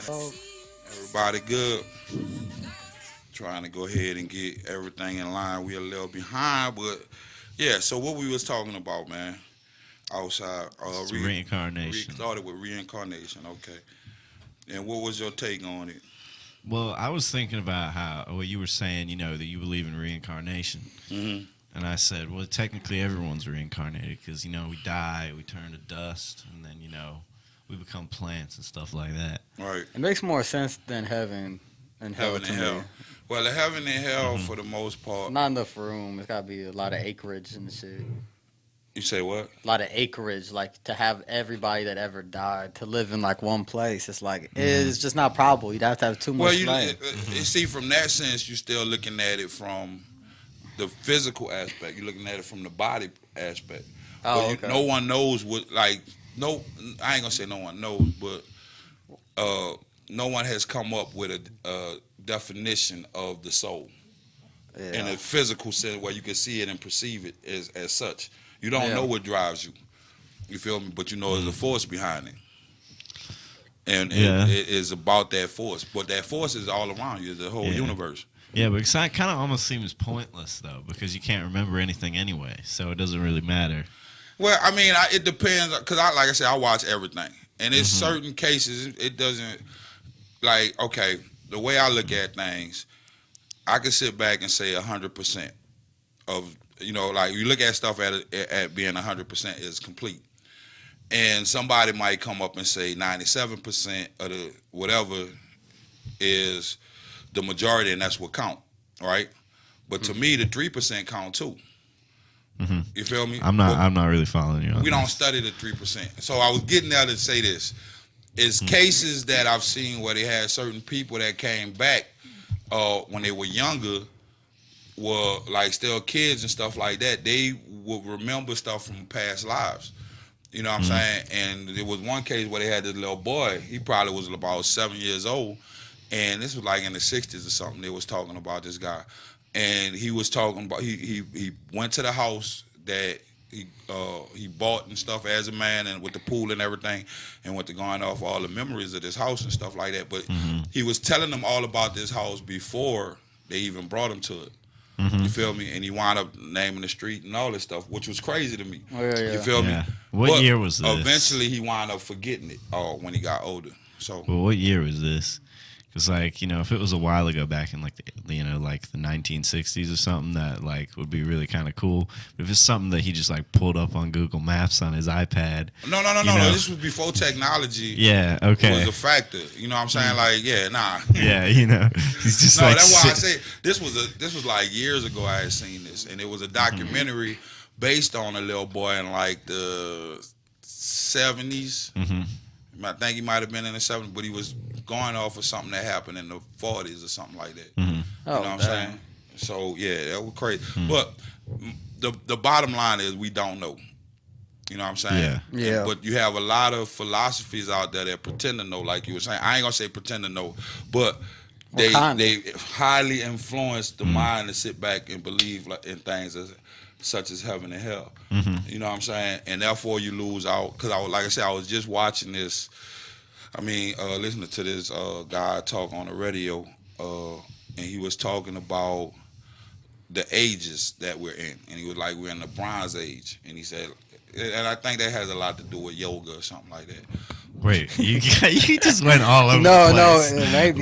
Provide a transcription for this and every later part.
Oh, Everybody good? Trying to go ahead and get everything in line. We a little behind, but yeah. So what we was talking about, man, outside, It's we reincarnation. started with reincarnation. Okay. And what was your take on it? Well, I was thinking about how what you were saying, that you believe in reincarnation. Hmm. And I said, well, technically everyone's reincarnated because, we die, we turn to dust, and then, we become plants and stuff like that. Right. it makes more sense than heaven and hell Heaven to and me. hell. Well, the heaven and hell, Hmm. for the most part. Not enough room. It's gotta be a lot of acreage and shit. You say what? A lot of acreage, like to have everybody that ever died to live in like one place. It's like Mhm. it's just not probable. You'd have to have too Well, much you land. see, from that sense, you're still looking at it from the physical aspect. You're looking at it from the body aspect. But Oh, okay. no one knows what, like, no, I ain't gonna say no one knows, but no one has come up with a definition of the soul in Yeah. a physical sense where you can see it and perceive it as such. You don't Yeah. know what drives you. You feel me? But you know there's a force behind it. And Yeah. it is about that force. But that force is all around you, the whole Yeah. universe. Yeah, but it kind of almost seems pointless, though, because you can't remember anything anyway, so it doesn't really matter. Well, I mean, it depends because like I said, I watch everything, and in certain cases, it doesn't. Like, okay, the way I look at things, I can sit back and say 100% of like you look at stuff at being 100% is complete, and somebody might come up and say 97% of the whatever is the majority, and that's what count, right? But to me, the 3% count too. Hmm. You feel me? I'm not really following you on We don't this. study the 3%. So I was getting there to say this. It's cases that I've seen where they had certain people that came back when they were younger, were like still kids and stuff like that. They would remember stuff from past lives. You know what I'm saying? And there was one case where they had this little boy. He probably was about 7 years old. And this was like in the 60s or something. They was talking about this guy. And he was talking about, he went to the house that he bought and stuff as a man, and with the pool and everything, and went to going off all the memories of this house and stuff like that. But he was telling them all about this house before they even brought him to it. You feel me? And he wound up naming the street and all this stuff, which was crazy to me. Oh, yeah, You yeah. feel me? Yeah. What But year was this? eventually he wound up forgetting it when he got older. So Well, what year was this? Because, if it was a while ago, back in like the 1960s or something, that would be really kind of cool. But if it's something that he just pulled up on Google Maps on his iPad, no. know. This was before technology yeah, okay, was a factor. You know what I'm saying? Like, yeah, nah. yeah, he's just No, like, that's why I sit- say this was like years ago I had seen this, and it was a documentary based on a little boy in like the 70s. I think he might have been in the 70s, but he was going off of something that happened in the 40s or something like that. Oh, You know what I'm damn. saying? So yeah, that was crazy. But the bottom line is we don't know. You know what I'm saying? Yeah. Yeah. But you have a lot of philosophies out there that pretend to know, like you were saying. I ain't gonna say pretend to know, but they highly influence the mind to sit back and believe in things such as heaven and hell. You know what I'm saying? And therefore you lose out. Because like I said, I was just watching this. I mean, listening to this guy talk on the radio, and he was talking about the ages that we're in, and he was like, we're in the Bronze Age, and he said, and I think that has a lot to do with yoga or something like that. wait, you just went all over No, the no, place. maybe.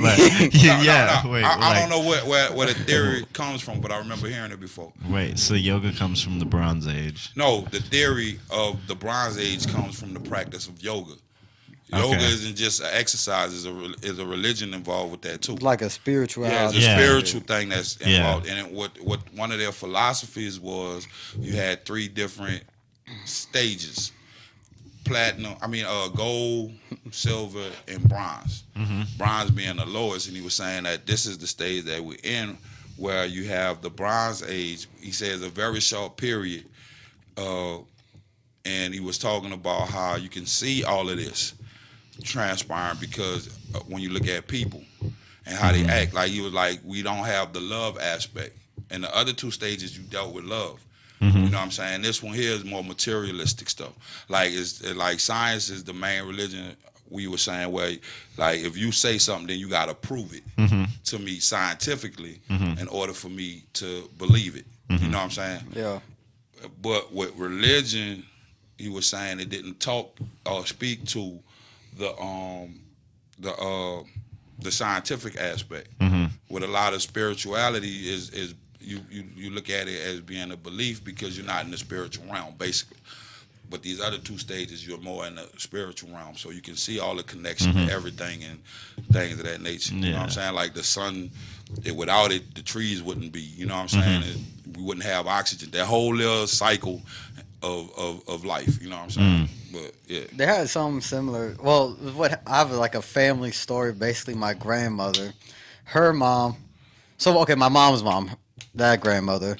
Yeah, wait, I don't know where the theory comes from, but I remember hearing it before. Wait, so yoga comes from the Bronze Age. No, the theory of the Bronze Age comes from the practice of yoga. Yoga Okay. isn't just an exercise; is a religion involved with that too. It's like a spirituality. Yeah, it's a Yeah. spiritual thing that's Yeah. involved. And what one of their philosophies was, you had three different stages: gold, silver, and bronze. Bronze being the lowest, and he was saying that this is the stage that we're in, where you have the Bronze Age. He says a very short period, and he was talking about how you can see all of this transpiring because when you look at people and how they act, like he was like, we don't have the love aspect. And the other two stages, you dealt with love. You know what I'm saying? This one here is more materialistic stuff. Like it's like science is the main religion we were saying, well, like if you say something, then you got to prove it to me scientifically in order for me to believe it. You know what I'm saying? Yeah. But with religion, he was saying it didn't talk or speak to the scientific aspect. With a lot of spirituality is you look at it as being a belief because you're not in the spiritual realm, basically. But these other two stages, you're more in the spiritual realm, so you can see all the connection to everything and things of that nature. You know what I'm saying? Like the sun, without it, the trees wouldn't be. You know what I'm saying? We wouldn't have oxygen. That whole little cycle of life. You know what I'm saying? But yeah, They had something similar. Well, I have like a family story. Basically, my grandmother, her mom. So okay, my mom's mom, that grandmother,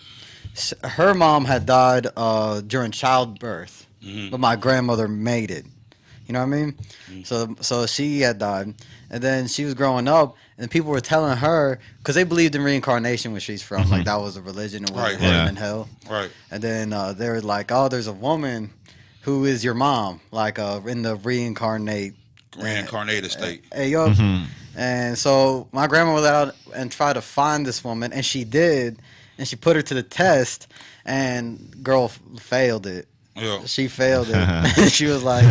her mom had died during childbirth. But my grandmother made it. You know what I mean? So she had died, and then she was growing up, and people were telling her because they believed in reincarnation where she's from, like that was a religion and was Right, heaven and hell. right. And then they were like, "Oh, there's a woman who is your mom, like in the reincarnated state. Hey, yo. And so my grandma went out and tried to find this woman, and she did, and she put her to the test, and girl failed it. Yeah. She failed it. She was like,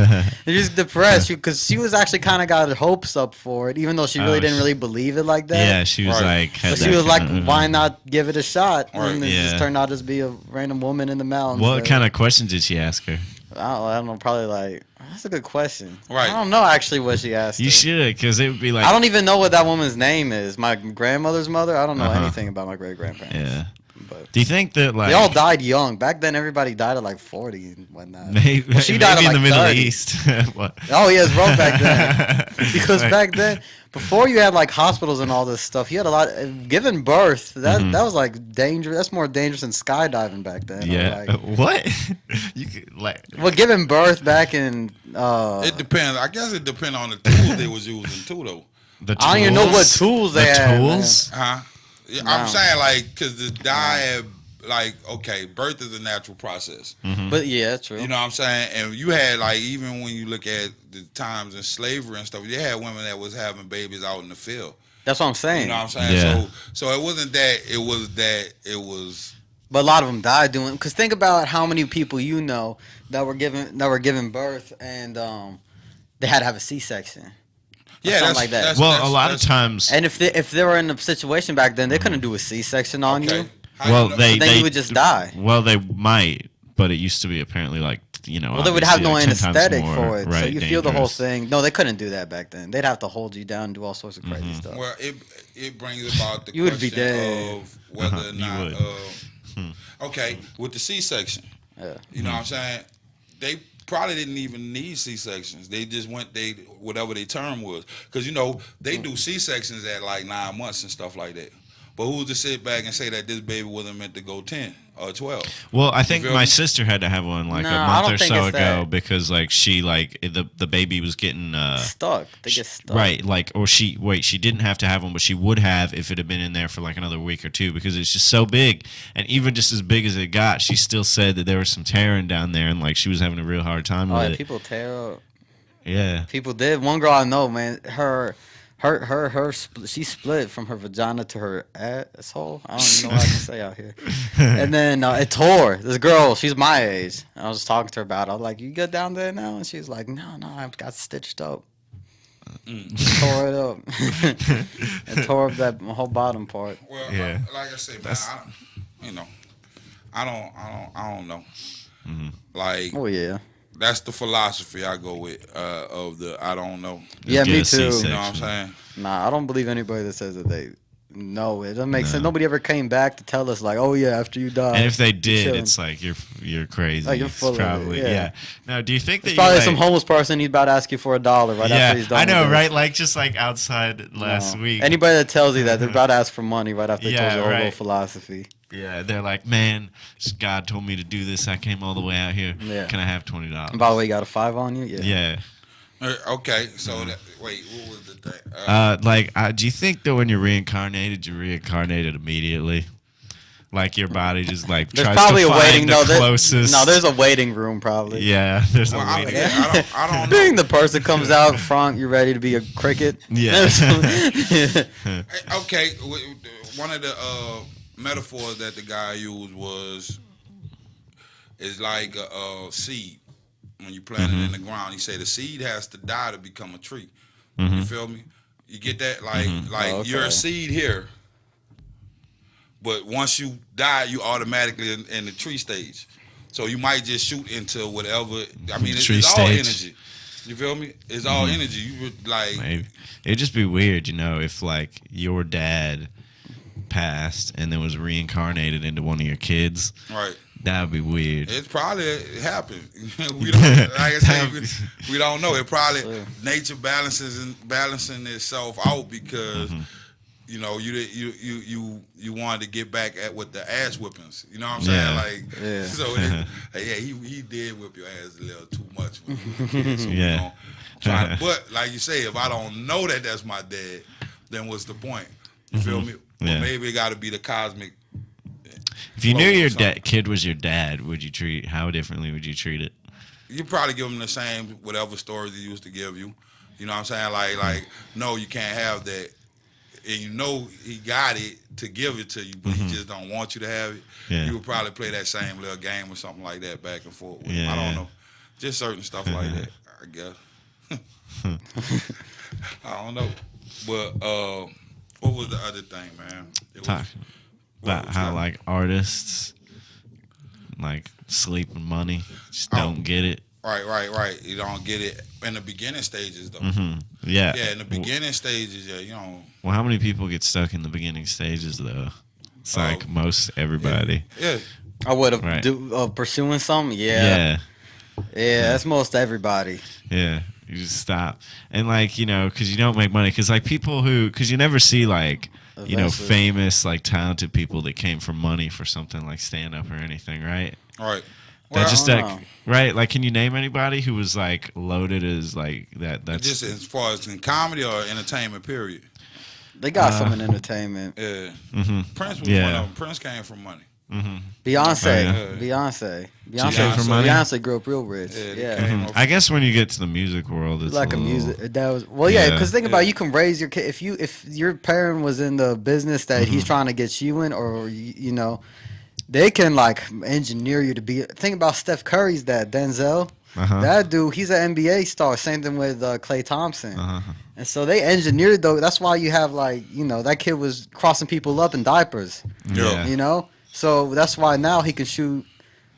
she was depressed because she was actually kind of got her hopes up for it, even though she really didn't really believe it like that. Yeah, she was Right. like. But she was like, why not give it a shot? Right. And it just turned out to just be a random woman in the mountains. What kind of questions did she ask her? I don't know. Probably like, that's a good question. Right. I don't know actually what she asked. You her. should, because it would be like. I don't even know what that woman's name is. My grandmother's mother. I don't know anything about my great grandparents. Yeah. But Do you think that like they all died young. Back then, everybody died at like 40 and whatnot. Maybe, Well, she died maybe at in like the Middle 30. East? What? Oh yeah, it's rough back then. Because Like- back then, before you had like hospitals and all this stuff, you had a lot. Giving birth, that was like dangerous. That's more dangerous than skydiving back then. Yeah. Like, What? You could like. well, giving birth back in. It depends. I guess it depends on the tools they was using too, though. The I don't even know what tools? tools they The had. tools? Huh? Yeah, No. I'm saying like because the diet, like okay, birth is a natural process. Man. But yeah, true. You know what I'm saying? And you had like even when you look at the times in slavery and stuff, you had women that was having babies out in the field. That's what I'm saying. You know what I'm saying? Yeah. So it wasn't that. It was. But a lot of them died doing. Because think about how many people you know that were giving birth and they had to have a C-section. Yeah, something that's like that. that's- Well, that's- a lot of that's- times. And if they were in a situation back then, they couldn't do a C-section on Okay. you. How Well, you know? they Then you would just die. Well, they might, but it used to be apparently like Well, they would have no obviously, like 10 times anesthetic more, for it, so right, you feel the whole dangerous. thing. No, they couldn't do that back then. They'd have to hold you down and do all sorts of crazy stuff. Well, it brings about the You would be question dead. of whether or You not. would. Okay, with the C-section, Yeah. you know what I'm saying? They probably didn't even need C-sections. They just went whatever their term was, because you know they do C-sections at like 9 months and stuff like that. But who's to sit back and say that this baby wasn't meant to go 10 or 12? Well, I think feel my me? sister had to have one like No, a I month don't or think so it's ago that. because like she like the baby was getting Stuck. They get stuck. right, like, or she didn't have to have one, but she would have if it had been in there for like another week or two because it's just so big. And even just as big as it got, she still said that there was some tearing down there and like she was having a real hard time Oh, with yeah, it. people tear up. Yeah. People did. One girl I know, man, she split from her vagina to her asshole. I don't even know what I can say out here. And then it tore. This girl, she's my age. I was talking to her about it. I was like, "You good down there now?" And she's like, "No, I've got stitched up." Tore it up. It tore up that whole bottom part. Well, Yeah. like I said, man, I don't know. Like Oh yeah. that's the philosophy I go with of the I don't know. Yeah, get me a too. C-section. You know what I'm saying? Nah, I don't believe anybody that says that they know it. Doesn't make sense. Nobody ever came back to tell us like, "Oh yeah, after you die." And if they you're did, chilling. it's like you're crazy. Like, you're It's full of it, probably yeah. Now, do you think that It's probably you, some like- homeless person. He's about to ask you for $1 right after he's done. I know, with it. right? Like just like outside last No. week. Anybody that tells you that they're about to ask for money right after they Yeah, told you the whole right. little philosophy. Yeah, they're like, man, God told me to do this. I came all the way out here. Yeah. Can I have $20? And by the way, you got a 5 on you? Yeah. Yeah. Okay, so wait, what was the thing? Do you think that when you're reincarnated immediately? like your body just like There's tries probably to a find waiting. the No, closest. no, there's a waiting room probably. Yeah, there's a Well, waiting. I don't know. Being the person comes out front, you're ready to be a cricket. Yeah. Hey, okay, one of the metaphors that the guy used is like a seed. When you plant it in the ground, he said the seed has to die to become a tree. You feel me? You get that? Like Oh, you're a okay. seed here, but once you die, you automatically in the tree stage. So you might just shoot into whatever. I mean, Tree it's all stage. energy. You feel me? It's all energy. You would like. Maybe. It'd just be weird, if like your dad passed and then was reincarnated into one of your kids. Right. That would be weird. It probably happened. We don't, like I said, we don't know. It probably nature balancing itself out because you wanted to get back at with the ass whippings. You know what I'm saying? Yeah. Like Yeah. so. He did whip your ass a little too much. When you were a kid, so Yeah. but like you say, if I don't know that that's my dad, then what's the point? You feel me? Yeah. Well, maybe it got to be the cosmic. If you knew flow or your something. kid was your dad, how differently would you treat it? You probably give him the same whatever stories he used to give you. You know what I'm saying? Like no, you can't have that. And he got it to give it to you, but he just don't want you to have it. Yeah. You would probably play that same little game or something like that back and forth with him. Yeah. I don't know. Just certain stuff like that, I guess. I don't know. But what was the other thing, man? It was- Talk about was how that? like artists like sleep and money just don't get it. Right. You don't get it in the beginning stages, though. Yeah. Yeah, in the beginning stages, Well, how many people get stuck in the beginning stages though? It's like most everybody. Yeah. I would have Right. pursuing something. Yeah. Yeah, that's most everybody. Yeah. You just stop. And like, because you don't make money. Because like because you never see like, Eventually. famous, like talented people that came from money for something like stand up or anything, right? All right. That just I don't like, know. right? Like, can you name anybody who was like loaded as like that? That's Just as far as in comedy or entertainment, period. They got some in entertainment. Yeah. Prince was Yeah. one of them. Prince came from money. Beyonce, Oh, Beyonce, came from money? Beyonce grew up real rich. Yeah, Yeah, they came up- I guess when you get to the music world, it's like a little- music. That was yeah. Yeah. Because think about it, you can raise your kid if your parent was in the business that he's trying to get you in, or they can like engineer you to be. Think about Steph Curry's dad, Denzel. That dude, he's an NBA star. Same thing with Klay Thompson. And so they engineered though. That's why you have that kid was crossing people up in diapers. Yeah. So that's why now he can shoot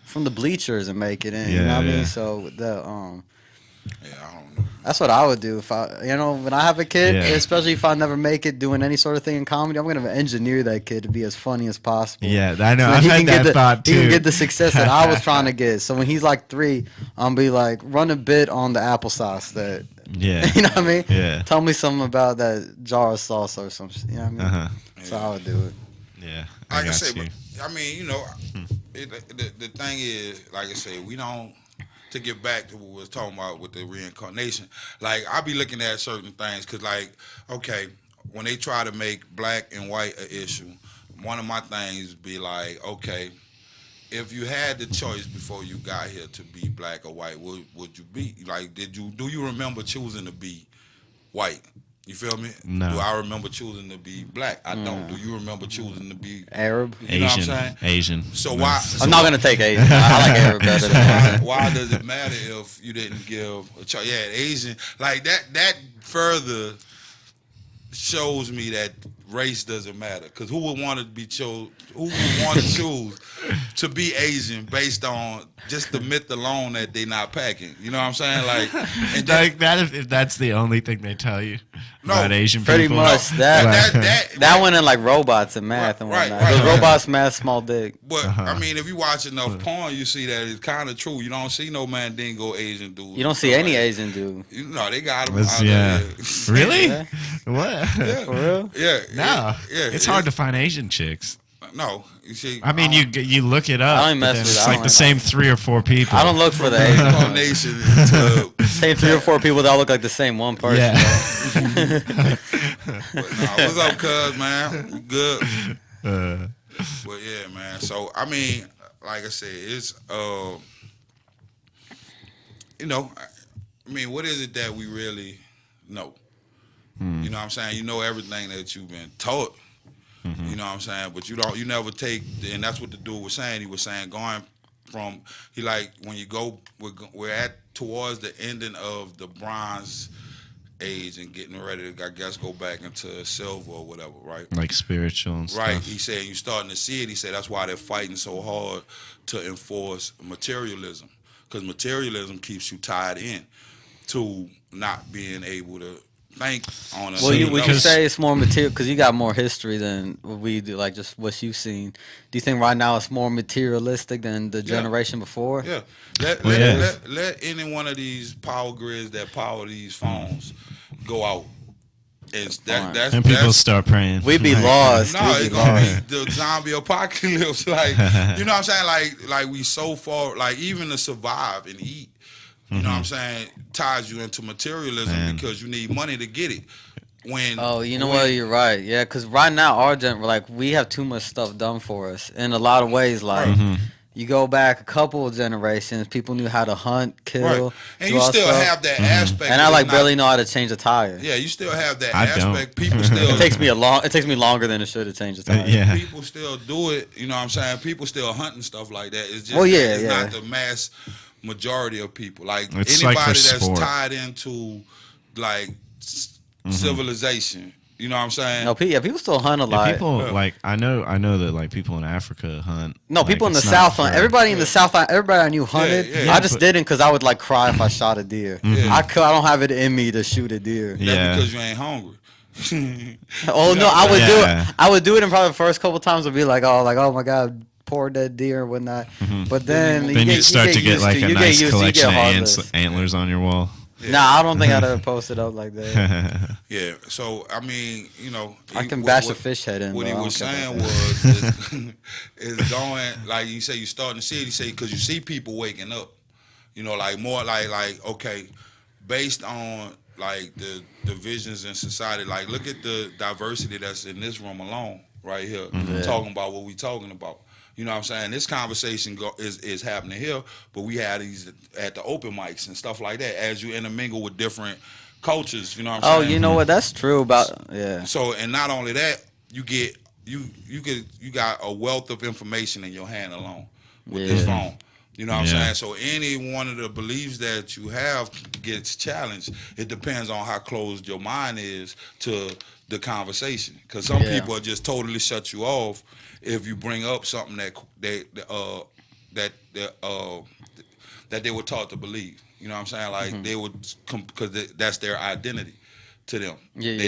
from the bleachers and make it in. You know what I mean? Yeah. So Yeah, I don't know. that's what I would do if when I have a kid, Yeah. especially if I never make it doing any sort of thing in comedy. I'm gonna engineer that kid to be as funny as possible. Yeah, I know. So I've he had can that get thought he too. can get the success that I was trying to get. So when he's like 3, I'm be like, run a bit on the applesauce that. Yeah. You know what I mean? Yeah. Tell me something about that jar of sauce or something. You know what I mean? So I would do it. Yeah. I Like I got say, you. but I mean, the thing is, like I say, we don't. To get back to what we was talking about with the reincarnation, like I be looking at certain things because, like, okay, when they try to make black and white an issue, one of my things be like, okay, if you had the choice before you got here to be black or white, would you be like? Do you remember choosing to be white? You feel me? No. Do I remember choosing to be black? I don't. Do you remember choosing to be Arab. You know what I'm saying? Asian. So why? I'm not gonna take Asian. I like Arab better than Asian. Why does it matter if you didn't give a choice? Yeah, Asian like that further shows me that race doesn't matter. Because who would want to be chose? Who would want to choose to be Asian based on just the myth alone that they not packing? You know what I'm saying? Like, and Like that if that's the only thing they tell you No, about Asian pretty people. much. That went in like robots and math and Right, whatnot. right, Because right. robots, math, small dick. But I mean, if you watch enough porn, you see that it's kind of true. You don't see no Mandingo Asian dude. You don't see any Asian dude. You know, they got them. Let's- out yeah. there. Really? Yeah. What? For real? Yeah. No. Yeah. It's hard to find Asian chicks. No, you see. I mean, you look it up. I don't but mess then with it. it's I like don't the like same 3 or 4 people. I don't look for the Asian Asian. nation is tough. Same 3 or 4 people that all look like the same one person. Yeah. But nah, what's up, cuz, man? You good? But yeah, man. So I mean, like I said, it's you know, I mean, what is it that we really know? You know what I'm saying? You know everything that you've been taught. You know what I'm saying? But you never take, and that's what the dude was saying. He was saying going from, he like, when you go, we're at towards the ending of the bronze age and getting ready to, I guess, go back into silver or whatever, right? Like spiritual and stuff. Right. He said, you're starting to see it. He said, that's why they're fighting so hard to enforce materialism. Because materialism keeps you tied in to not being able to think on a Well, would you level. say it's more material because you got more history than what we do, like just what you've seen? Do you think right now it's more materialistic than the generation before? Yeah. Let any one of these power grids that power these phones go out. And people start praying. We'd be lost. No, it's gonna be the zombie apocalypse. Like, you know what I'm saying? Like we so far, like even to survive and eat, you know what I'm saying, ties you into materialism because you need money to get it. You know what? You're right. Yeah, because right now we have too much stuff done for us in a lot of ways. Like you go back a couple of generations, people knew how to hunt, kill, and you still have that aspect. And I barely know how to change a tire. Yeah, you still have that aspect. People still. It takes me longer than it should to change a tire. Yeah. People still do it. You know what I'm saying? People still hunt and stuff like that. It's just not the mass majority of people. Like it's anybody like that's sport. tied into like civilization. You know what I'm saying? No, people still hunt a lot. People like I know that like people in Africa hunt. No, like, people in the it's South not hunt. for- Everybody in the South, everybody I knew hunted. I just didn't because I would like cry if I shot a deer. I don't have it in me to shoot a deer. That's because you ain't hungry. I would do it. I would do it, and probably the first couple times I'd be like, oh my god, poor dead deer and whatnot. But then you start to get like a nice collection of antlers on your wall. Yeah. Nah, I don't think I'd ever post it up like that. Yeah, so I mean, you know, I can bash a fish head in. What he was saying was is going like you say you starting to see it. He say because you see people waking up, you know, like more like okay, based on like the divisions in society. Like look at the diversity that's in this room alone right here, talking about what we talking about. You know what I'm saying? This conversation is happening here, but we had these at the open mics and stuff like that as you intermingle with different cultures. You know what I'm saying? Oh, you know what? That's true about So and not only that, you got a wealth of information in your hand alone with this phone. You know what I'm saying? So any one of the beliefs that you have gets challenged. It depends on how closed your mind is to the conversation. Because some people are just totally shut you off if you bring up something that they were taught to believe. You know what I'm saying? Like they would, because that's their identity to them. They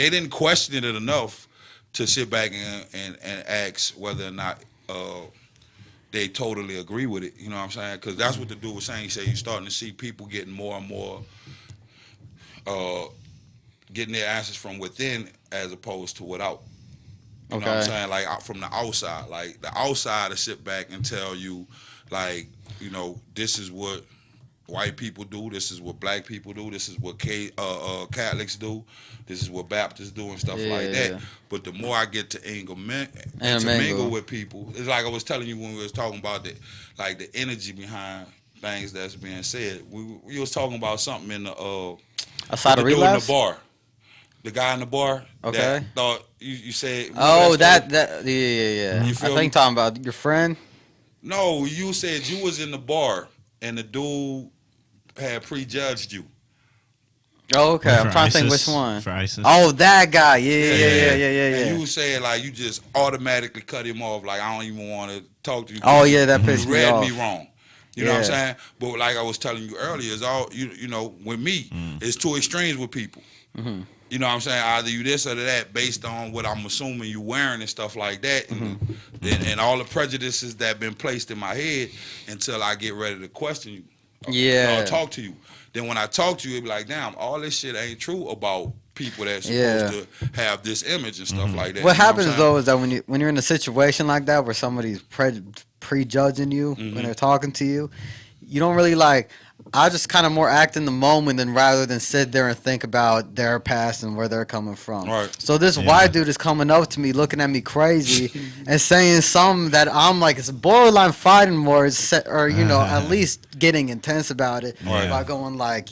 didn't question it enough to sit back and ask whether or not they totally agree with it. You know what I'm saying? Because that's what the dude was saying. He said you're starting to see people getting more and more getting their answers from within as opposed to without. You know what I'm saying? Like from the outside. Like the outside to sit back and tell you, like, you know, this is what white people do, this is what black people do, this is what Catholics do, this is what Baptists do and stuff like that. Yeah. But the more I get to mingle with people, it's like I was telling you when we was talking about the energy behind things that's being said. We was talking about something in the outside of relapse? In the bar. The guy in the bar that thought you said. Oh, yeah. I think talking about your friend. No, you said you was in the bar and the dude had prejudged you. Oh, okay. I'm trying to think which one. For ISIS. Oh, that guy. Yeah. And you said like you just automatically cut him off. Like I don't even want to talk to you. Oh yeah, that pissed me off. You read me wrong. You know what I'm saying? But like I was telling you earlier, it's all you know. With me, it's two extremes with people. Mm-hmm. You know what I'm saying? Either you this or that based on what I'm assuming you wearing and stuff like that. And all the prejudices that been placed in my head until I get ready to question you. Yeah. Or talk to you. Then when I talk to you, it be like, damn, all this shit ain't true about people that's supposed to have this image and stuff like that. What happens though is that when you're in a situation like that where somebody's prejudging you when they're talking to you, you don't really like. I just kind of more act in the moment than rather than sit there and think about their past and where they're coming from. Right. So this white dude is coming up to me, looking at me crazy, and saying something that I'm like, it's borderline fighting words, or at least getting intense about it Right. by going like,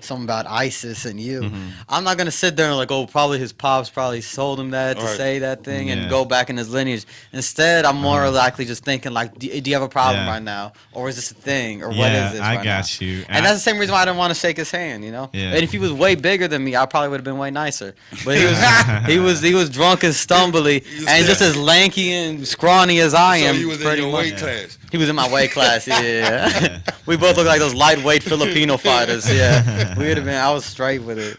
something about ISIS and you. I'm not gonna sit there and like, oh, probably his pops probably told him that to Right. say that thing Yeah. and go back in his lineage. Instead, I'm more likely just thinking like, do you have a problem right now, or is this a thing, or what is this? I right got now? you. And that's the same reason why I didn't want to shake his hand, Yeah. And if he was way bigger than me, I probably would have been way nicer. But he was drunk and stumbly, and just as lanky and scrawny as I am. So you was in pretty your much. weight class. He was in my weight class. Yeah, we both look like those lightweight Filipino fighters. Yeah, we would have been. I was straight with it.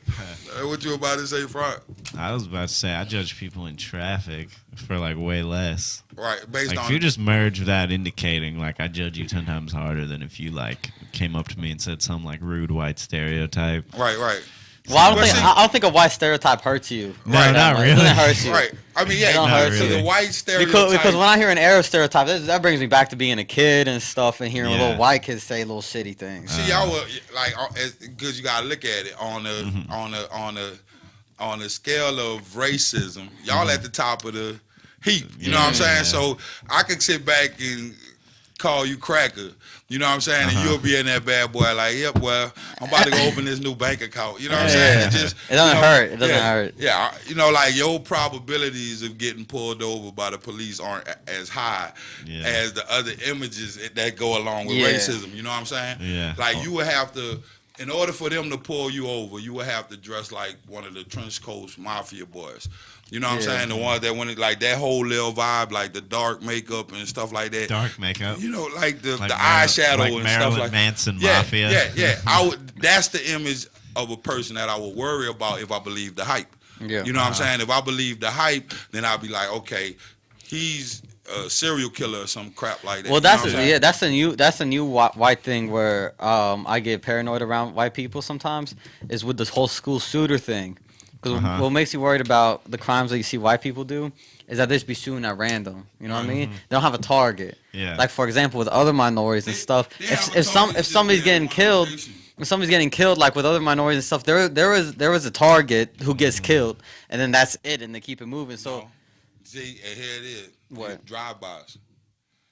What you about to say, Frank? I was about to say I judge people in traffic for like way less. Right, based Like on if you just merge without indicating, like I judge you 10 times harder than if you like came up to me and said some like rude white stereotype. right. Well, I don't think a white stereotype hurts you. No, Right. not It really. doesn't hurt you. Right. I mean, It yeah. don't hurt So you. the white stereotype. Because when I hear an Arab stereotype, that brings me back to being a kid and stuff, and hearing Yeah. little white kids say little shitty things. See, y'all were like, because you gotta look at it on the scale of racism. Y'all at the top of the heap. You know what I'm saying? Yeah. So I could sit back and call you cracker. You know what I'm saying? And you'll be in that bad boy like, yep, well, I'm about to go open this new bank account. You know what I'm saying? It just It doesn't hurt. It doesn't hurt. Yeah, like your probabilities of getting pulled over by the police aren't as high as the other images that go along with racism. You know what I'm saying? Yeah. Like you would have to, in order for them to pull you over, you would have to dress like one of the trench coat mafia boys. You know what I'm saying? The ones that when it like that whole little vibe, like the dark makeup and stuff like that. Dark makeup. You know, like the Like eyeshadow like and Marilyn stuff like Manson yeah, Mafia. Yeah. That's the image of a person that I would worry about if I believe the hype. Yeah. You know what I'm saying? If I believe the hype, then I'll be like, okay, he's a serial killer or some crap like that. Well, You know that's a new white thing where I get paranoid around white people sometimes is with this whole school shooter thing. Because what makes you worried about the crimes that you see white people do is that they just be shooting at random. You know what I mean? They don't have a target. Yeah. Like for example, with other minorities and stuff, They have a if target, somebody's just getting one killed. location. When somebody's getting killed, like with other minorities and stuff, there was a target who gets killed, and then that's it, and they keep it moving. So, No. See, and here it is. What? Drive-bys.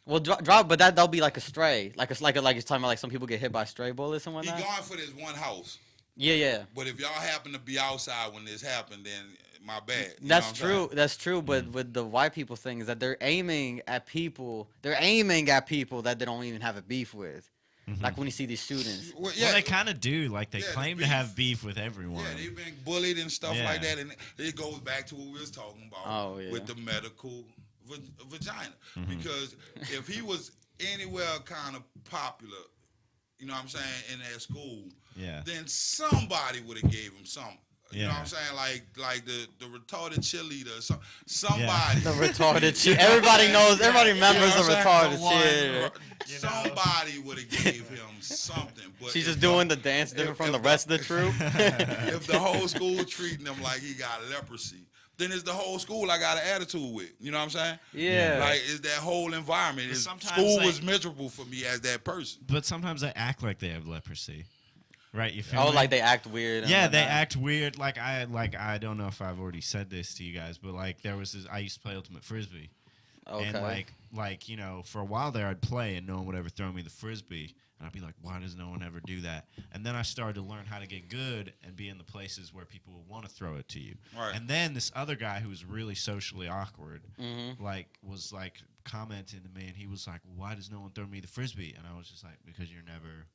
well, drop, but that'll be like a stray, like you're talking about, like some people get hit by stray bullets and He whatnot. going for this one house. Yeah. But if y'all happen to be outside when this happened, then my bad. You know That's what I'm true. saying? That's true. But with the white people thing is that they're aiming at people. They're aiming at people that they don't even have a beef with. Like when you see these students. Well, Well, they kind of do. Like they Yeah, claim the to beef. have beef with everyone. Yeah, they've been bullied and stuff Yeah. like that, and it goes back to what we was talking about Oh, yeah. with the medical vagina. Because if he was anywhere kind of popular, you know what I'm saying, in that school, Yeah. then somebody would have gave him something. You know Yeah. what I'm saying? Like the retarded cheerleader, somebody. The retarded shit. Everybody knows. Everybody remembers You know the what I'm saying? retarded shit. Somebody would have gave him something. But She's if just doing the dance different from the rest of the troop. if the whole school treating him like he got leprosy, then it's the whole school I got an attitude with. You know what I'm saying? Yeah. Like it's that whole environment. But It's- sometimes School they- was miserable for me as that person. But sometimes they act like they have leprosy. Right? You feel Oh, me? like they act weird. and Yeah, they whatnot. act weird. Like I don't know if I've already said this to you guys, but like there was this. I used to play ultimate frisbee, Okay. and like you know, for a while there, I'd play and no one would ever throw me the frisbee, and I'd be like, why does no one ever do that? And then I started to learn how to get good and be in the places where people would want to throw it to you. Right. And then this other guy who was really socially awkward, Mm-hmm. was commenting to me, and he was like, why does no one throw me the frisbee? And I was just like, because you're never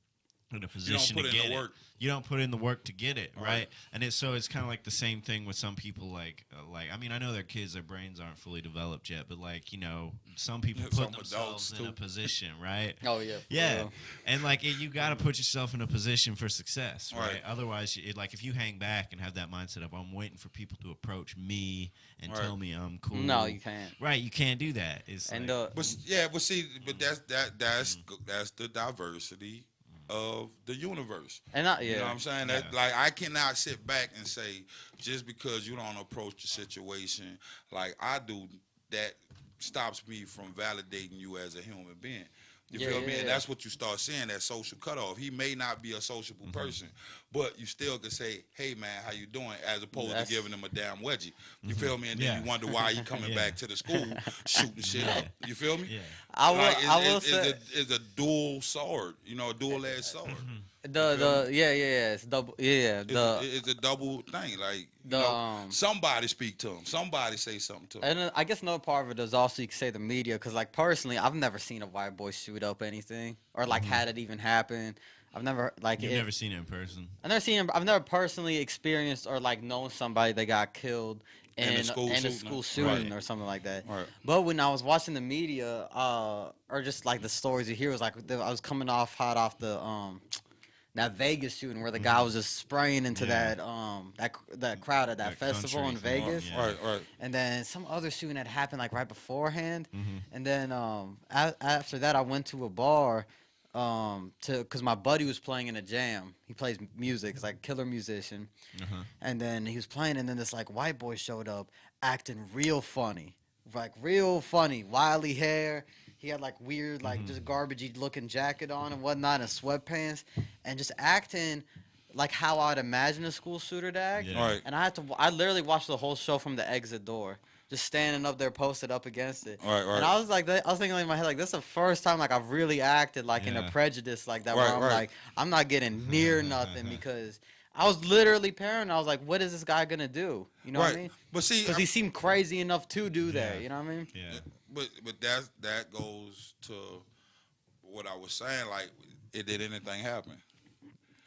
in a position put to in get the it. work. You don't put in the work to get it, right? Right. And it's kind of like the same thing with some people. Like I mean, I know they're kids; their brains aren't fully developed yet. But like, you know, some people Some put themselves adults, in a too. position, right? Oh yeah. for Yeah, real. and like you got to put yourself in a position for success, right? Right. Otherwise, like if you hang back and have that mindset of I'm waiting for people to approach me and Right. tell me I'm cool. No, you can't. Right, you can't do that. It's And like, But that's the diversity of the universe. and You know what I'm saying? That, Yeah. like I cannot sit back and say just because you don't approach the situation like I do, that stops me from validating you as a human being. You Yeah, feel yeah, me? And yeah. that's what you start seeing, that social cutoff. He may not be a sociable person, but you still can say, "Hey man, how you doing?" As opposed That's- to giving him a damn wedgie. You feel me? And then Yeah. you wonder why he coming Yeah. back to the school shooting shit up. You feel me? Yeah. I will say It's a dual sword. You know, a dual-edged sword. the yeah it's double yeah It's a double thing. Like, the, you know, somebody speak to him. Somebody say something to him. and then I guess another part of it is also you could say the media, because like personally I've never seen a white boy shoot up anything or like had it even happen. I've never like You've never seen it in person. I've never personally experienced or like known somebody that got killed In a in school a shooting. school shooting Right. or something like that. Right. But when I was watching the media, or just like the stories you hear, was like I was coming hot off the that Vegas shooting where the guy was just spraying into Yeah. that crowd at that That festival in country Vegas. club, yeah. Right. And then some other shooting that happened like right beforehand. Mm-hmm. And then after that, I went to a bar because my buddy was playing in a jam. He plays music. It's like a killer musician. Uh-huh. And then he was playing, and then this like white boy showed up acting real funny. Like real funny, wily hair. He had like weird, like just garbagey looking jacket on and whatnot, and sweatpants, and just acting like how I'd imagine a school shooter to act. Yeah. Right. And I literally watched the whole show from the exit door, just standing up there, posted up against it. Right. And I was like, I was thinking in my head, like, this is the first time like I've really acted like in a Yeah. prejudice like that, Right, where I'm right. like, I'm not getting near nothing because I was literally paranoid. I was like, what is this guy gonna do? You know what I mean? But see, Because he seemed crazy enough to do that. Yeah. You know what I mean? Yeah. but that goes to what I was saying. Like, did anything happen?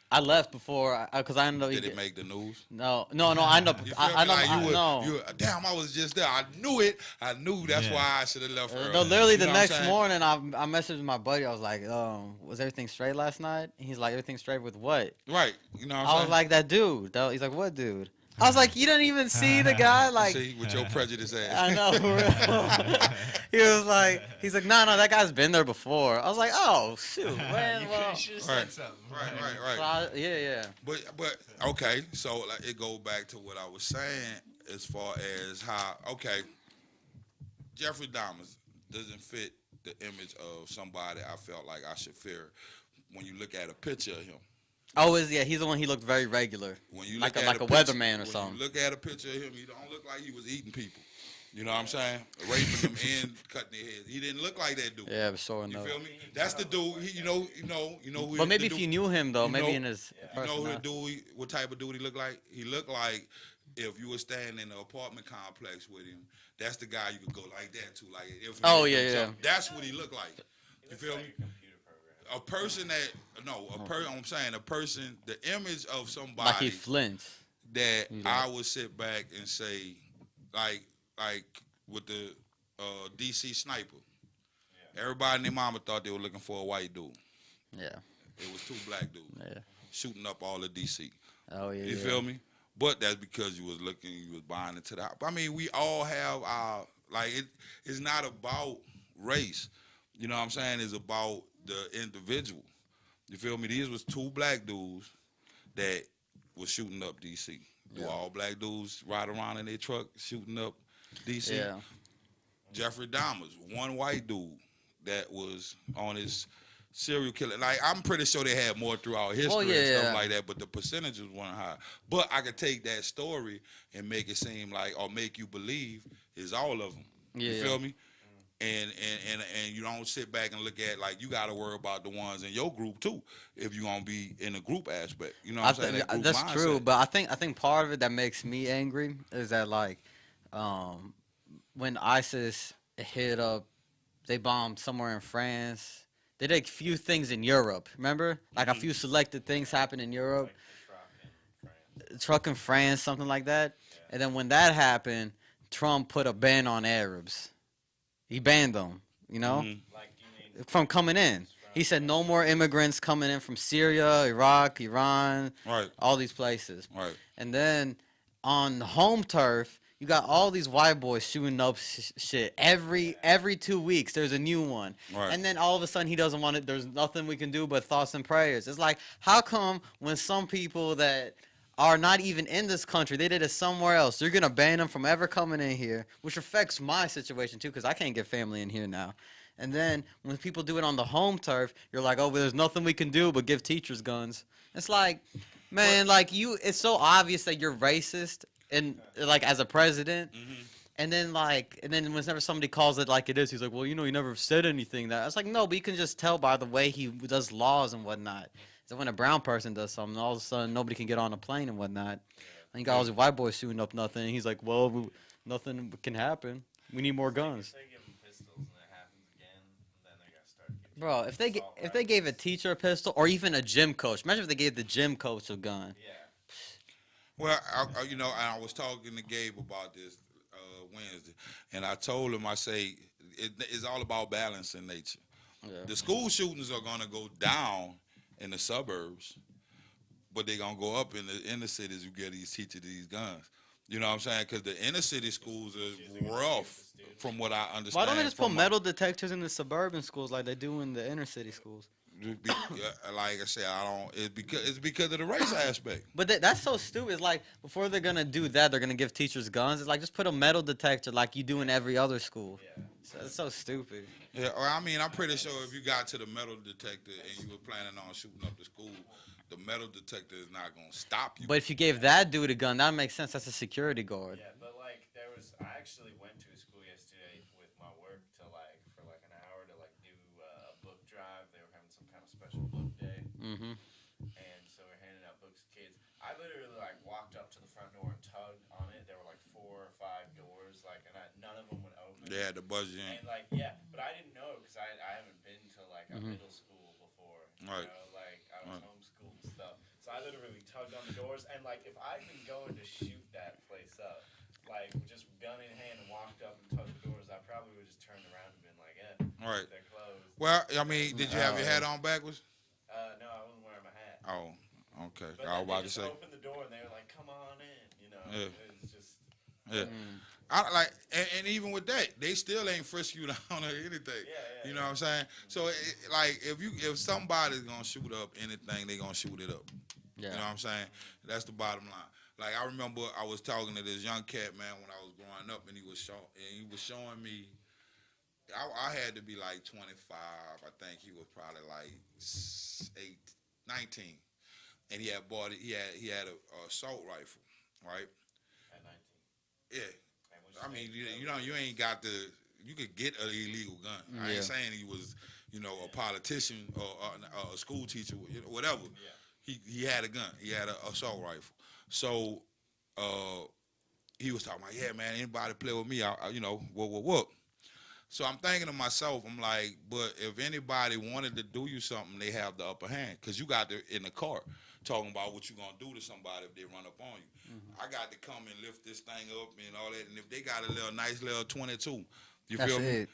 I left before because I ended up. Did it make the news? No. I ended up. You feel I me? ended Like, up. No. you were, damn, I was just there. I knew it. I knew that's Yeah. why I should have left early. No, literally You the know what I'm next saying? morning, I messaged my buddy. I was like, "Was everything straight last night?" And he's like, "Everything straight with what?" Right. You know what I'm I was saying? like, "That dude." He's like, "What dude?" I was like, "You didn't even see the guy." Like, see, with your prejudice ass. I know. For real. He's like, no, that guy's been there before. I was like, oh shoot, man. You Well, should have Right. said something. Right. yeah. But okay, so like, it go back to what I was saying as far as how Jeffrey Dahmer doesn't fit the image of somebody I felt like I should fear when you look at a picture of him. Oh, he's the one. He looked very regular, When you like look a at weatherman or when something. you look at a picture of him, he don't look like he was eating people. You know what I'm saying? Raping them and cutting their heads. He didn't look like that dude. Yeah, but sure You enough. feel me? That's the dude. He, you know who. But maybe the if dude- you knew him though, you maybe know- in his You know who the personality. dude? What type of dude he looked like? He looked like if you were standing in an apartment complex with him. That's the guy you could go like that to. Like if. Oh, yeah. That's what he looked like. You feel me? A person that I'm saying a person. The image of somebody Like he flinched. that Yeah. I would sit back and say, like with the DC sniper. Everybody and their mama thought they were looking for a white dude. Yeah. It was two black dudes Yeah. shooting up all of DC. Oh yeah. You feel me? But that's because you was buying into the house. I mean, we all have our it's not about race. You know what I'm saying? It's about the individual. You feel me? These was two black dudes that was shooting up DC. Do Yeah. all black dudes ride around in their truck shooting up DC? Yeah. Jeffrey Dahmer's one white dude that was on his serial killer. Like, I'm pretty sure they had more throughout history and yeah. stuff like that, but the percentages weren't high. But I could take that story and make it seem like, or make you believe, is all of them. Yeah. You feel me? And you don't sit back and look at, like, you got to worry about the ones in your group too, if you gonna be in a group aspect. You know what I'm saying? That group That's mindset. true, but I think part of it that makes me angry is that like when ISIS hit up, they bombed somewhere in France. They did a few things in Europe. Remember, like a few selected things happened in Europe. Truck in France, something like that. And then when that happened, Trump put a ban on Arabs. He banned them. You know. Mhm. From coming in. He said no more immigrants coming in from Syria, Iraq, Iran, Right, all these places. right. And then on home turf, you got all these white boys shooting up shit. Every 2 weeks, there's a new one. Right. And then all of a sudden, he doesn't want it. There's nothing we can do but thoughts and prayers. It's like, how come when some people that are not even in this country, they did it somewhere else, you're going to ban them from ever coming in here, which affects my situation too, because I can't get family in here now. And then when people do it on the home turf, you're like, oh, well, there's nothing we can do but give teachers guns. It's like, man, like it's so obvious that you're racist and like as a president. And then whenever somebody calls it like it is, he's like, well, you never said anything that. I was like, no, but you can just tell by the way he does laws and whatnot. So when a brown person does something, all of a sudden nobody can get on a plane and whatnot. And you got all these white boys shooting up nothing. And he's like, well, nothing can happen. We need more guns. If they give them pistols and it happens again, then they gotta start giving Bro, if they gave a teacher a pistol or even a gym coach, imagine if they gave the gym coach a gun. Yeah. Well, I was talking to Gabe about this Wednesday, and I told him, I say, it's all about balance in nature. Yeah. The school shootings are going to go down in the suburbs, but they're going to go up in the inner cities who get these teachers these guns. You know what I'm saying? Because the inner city schools are rough, from what I understand. Why don't they just put metal detectors in the suburban schools like they do in the inner city schools? Like I said, it's because of the race aspect. But that's so stupid. It's like before they're gonna do that, they're gonna give teachers guns. It's like just put a metal detector like you do in every other school. Yeah. So it's so stupid. Yeah, or I mean, I'm pretty sure if you got to the metal detector and you were planning on shooting up the school, the metal detector is not gonna stop you. But if you gave that dude a gun, that makes sense. That's a security guard. Yeah, but like I actually went to a school yesterday with my work for an hour to do a book drive. They were having some kind of special book day, Mm-hmm. and so we're handing out books to kids. I literally walked up to the front door and tugged on it. There were 4 or 5 doors, and none of them would open. They had to buzz you in. And but I didn't know because I haven't been to a middle school before. Right. I was homeschooled and stuff. So I literally tugged on the doors, and if I'd been going to shoot that place up, just gun in hand and walked up and tugged the doors, I probably would have just turned around and been like, Right. they're closed. Well, I mean, did you have your hat on backwards? No, I wasn't wearing my hat. Oh, okay. But I was about they to just say. opened the door and they were like, "Come on in," Yeah. It was just. Yeah. And even with that, they still ain't frisk you down or anything. Yeah. You know what I'm saying? So if somebody's gonna shoot up anything, they gonna shoot it up. Yeah. You know what I'm saying? That's the bottom line. I remember I was talking to this young cat, man, when I was growing up, and he was showing me. I had to be 25. I think he was probably 19, and he had bought it. He had a assault rifle, right? At 19. Yeah. I mean, you ain't got you could get an illegal gun. I ain't saying he was, a politician or a school teacher, whatever. Yeah. He had a gun. He had an assault rifle. So he was talking about, yeah, man, anybody play with me, what. So I'm thinking to myself, I'm like, but if anybody wanted to do you something, they have the upper hand. Because you got in the car talking about what you going to do to somebody if they run up on you. Mm-hmm. I got to come and lift this thing up and all that. And if they got a nice little 22, you feel me?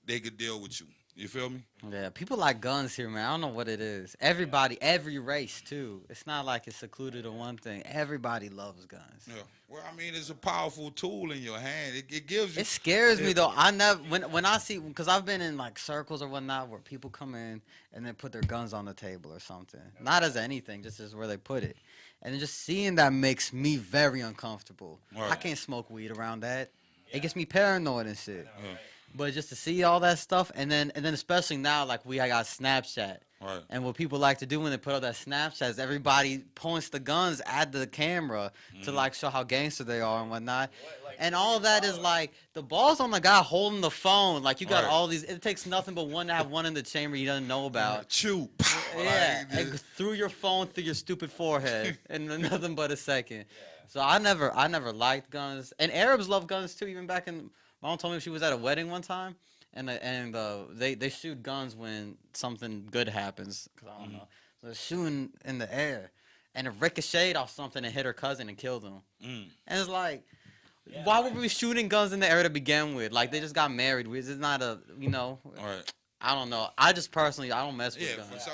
They could deal with you. You feel me? Yeah, people like guns here, man. I don't know what it is. Everybody, every race, too. It's not like it's secluded to one thing. Everybody loves guns. Yeah. Well, I mean, it's a powerful tool in your hand. It gives you... It scares me, though. I never... When I see... Because I've been in, circles or whatnot where people come in and then put their guns on the table or something. Not as anything, just as where they put it. And then just seeing that makes me very uncomfortable. Right. I can't smoke weed around that. It gets me paranoid and shit. I know, right? But just to see all that stuff, and then especially now, I got Snapchat. Right. And what people like to do when they put up that Snapchat is everybody points the guns at the camera to show how gangster they are and whatnot. And all that is the ball's on the guy holding the phone. You got all these. It takes nothing but one to have one in the chamber he doesn't know about. Chew. Yeah, and through your phone through your stupid forehead in nothing but a second. Yeah. So I never liked guns, and Arabs love guns too. Even back in, my mom told me she was at a wedding one time, and they shoot guns when something good happens. Cause I don't know, so they're shooting in the air, and it ricocheted off something and hit her cousin and killed him. And it's why were we shooting guns in the air to begin with? They just got married. It's not a All right. I don't know. I just personally I don't mess with guns. Me neither.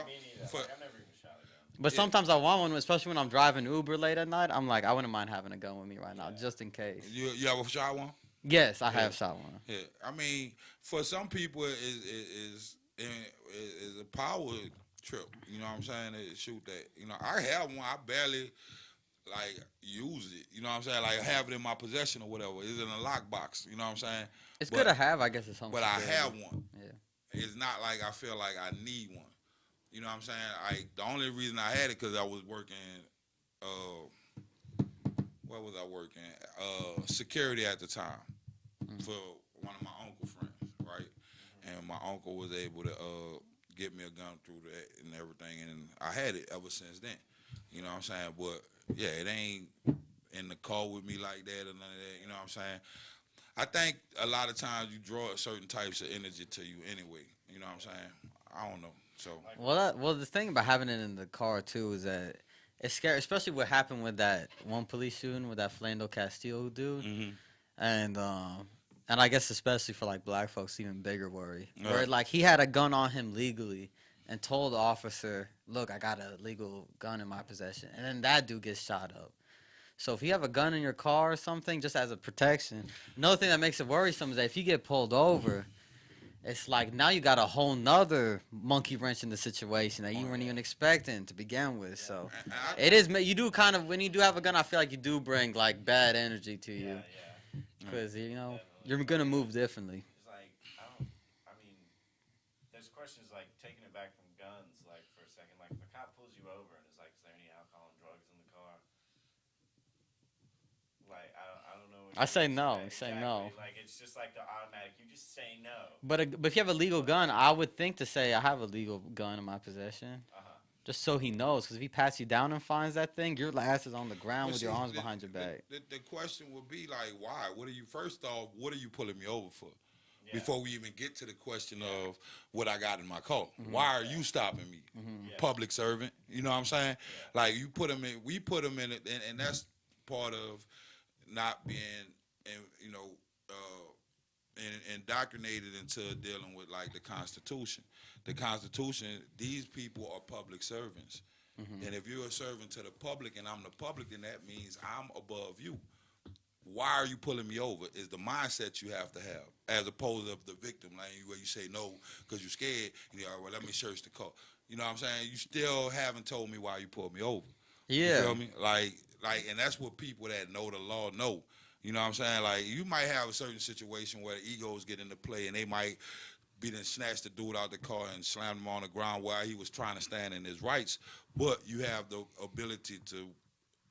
I've never even shot a gun. But sometimes I want one, especially when I'm driving Uber late at night. I'm I wouldn't mind having a gun with me right now, just in case. You ever shot one? Yes, I have shot one. Yeah. I mean, for some people, is a power trip. You know what I'm saying? To shoot that. I have one. I barely use it. You know what I'm saying? Have it in my possession or whatever. It's in a lockbox. You know what I'm saying? It's good to have, I guess, it's something. But I have one. Yeah. it's not like I feel like I need one. You know what I'm saying? Like the only reason I had it because I was working. Uh, where was I working? Security at the time for one of my uncle friends, right? And my uncle was able to get me a gun through that and everything, and I had it ever since then. You know what I'm saying? But yeah, it ain't in the car with me like that or none of that. You know what I'm saying? I think a lot of times you draw certain types of energy to you anyway. You know what I'm saying? I don't know. So Well, the thing about having it in the car too is that it's scary, especially what happened with that one police shooting with that Flando Castillo dude, mhm. and and I guess especially for like black folks, even bigger worry. Where Right. like he had a gun on him legally and told the officer, "Look, I got a legal gun in my possession," and then that dude gets shot up. So if you have a gun in your car or something, just as a protection, another thing that makes it worrisome is that if you get pulled over, it's like now you got a whole nother monkey wrench in the situation that you weren't even expecting to begin with. So And I, it is. You do kind of when you do have a gun, I feel like you do bring like bad energy to Yeah, you yeah, because you know definitely. you're gonna move differently. It's like I don't. I mean, there's questions like taking it back from guns, like for a second. Like if a cop pulls you over and is like, "Is there any alcohol and drugs in the car?" Like I don't know what I you say would no. I expect. say Exactly. no. Like it's just like the automatic. You just say no. But if you have a legal gun, I would think to say I have a legal gun in my possession. Uh huh. Just so he knows, because if he pats you down and finds that thing, your ass is on the ground but with your see, arms behind your back. the question would be like, why? What are you? First off, what are you pulling me over for? Yeah. Before we even get to the question of what I got in my car. Mm-hmm. Why are you stopping me? Yeah. Public servant. You know what I'm saying? Yeah. Like you put them in, we put them in it, and that's part of not being, you know, indoctrinated into dealing with like the Constitution. The Constitution, these people are public servants. Mm-hmm. And if you're a servant to the public and I'm the public, then that means I'm above you. Why are you pulling me over? Is the mindset you have to have, as opposed to the victim, like where you say no because you're scared. You know, well, let me search the car. You know what I'm saying? You still haven't told me why you pulled me over. You Yeah. feel me? And that's what people that know the law know. You know what I'm saying? Like, you might have a certain situation where egos get into play and they might be then snatched the dude out the car and slammed him on the ground while he was trying to stand in his rights. But you have the ability to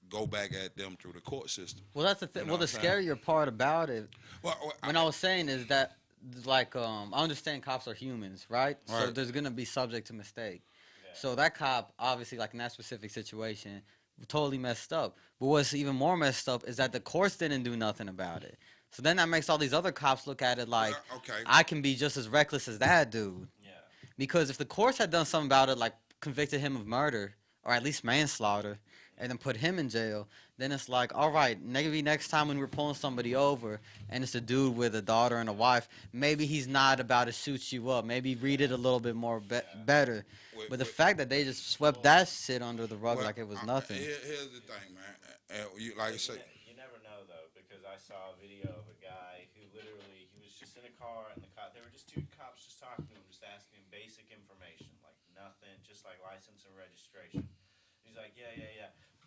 go back at them through the court system. Well, that's the You thing. know Well, the what I'm saying? scarier part about it, Well, when I was saying is that, like, I understand cops are humans, right? So Right. there's gonna be subject to mistake. Yeah. So that cop, obviously, like in that specific situation, totally messed up. But what's even more messed up is that the courts didn't do nothing about it. So then that makes all these other cops look at it like okay. I can be just as reckless as that dude. Yeah. Because if the courts had done something about it, like convicted him of murder or at least manslaughter, and then put him in jail, then it's like, all right, maybe next time when we're pulling somebody over and it's a dude with a daughter and a wife, maybe he's not about to shoot you up. Maybe read it a little bit more better. But the fact that they just swept that shit under the rug like it was nothing. Here's the thing, man. You like I say, You never know though, because I saw a video of a guy who literally he was just in a car and the cop there were just two cops just talking to him, just asking him basic information, like nothing, just like license and registration. He's like, yeah,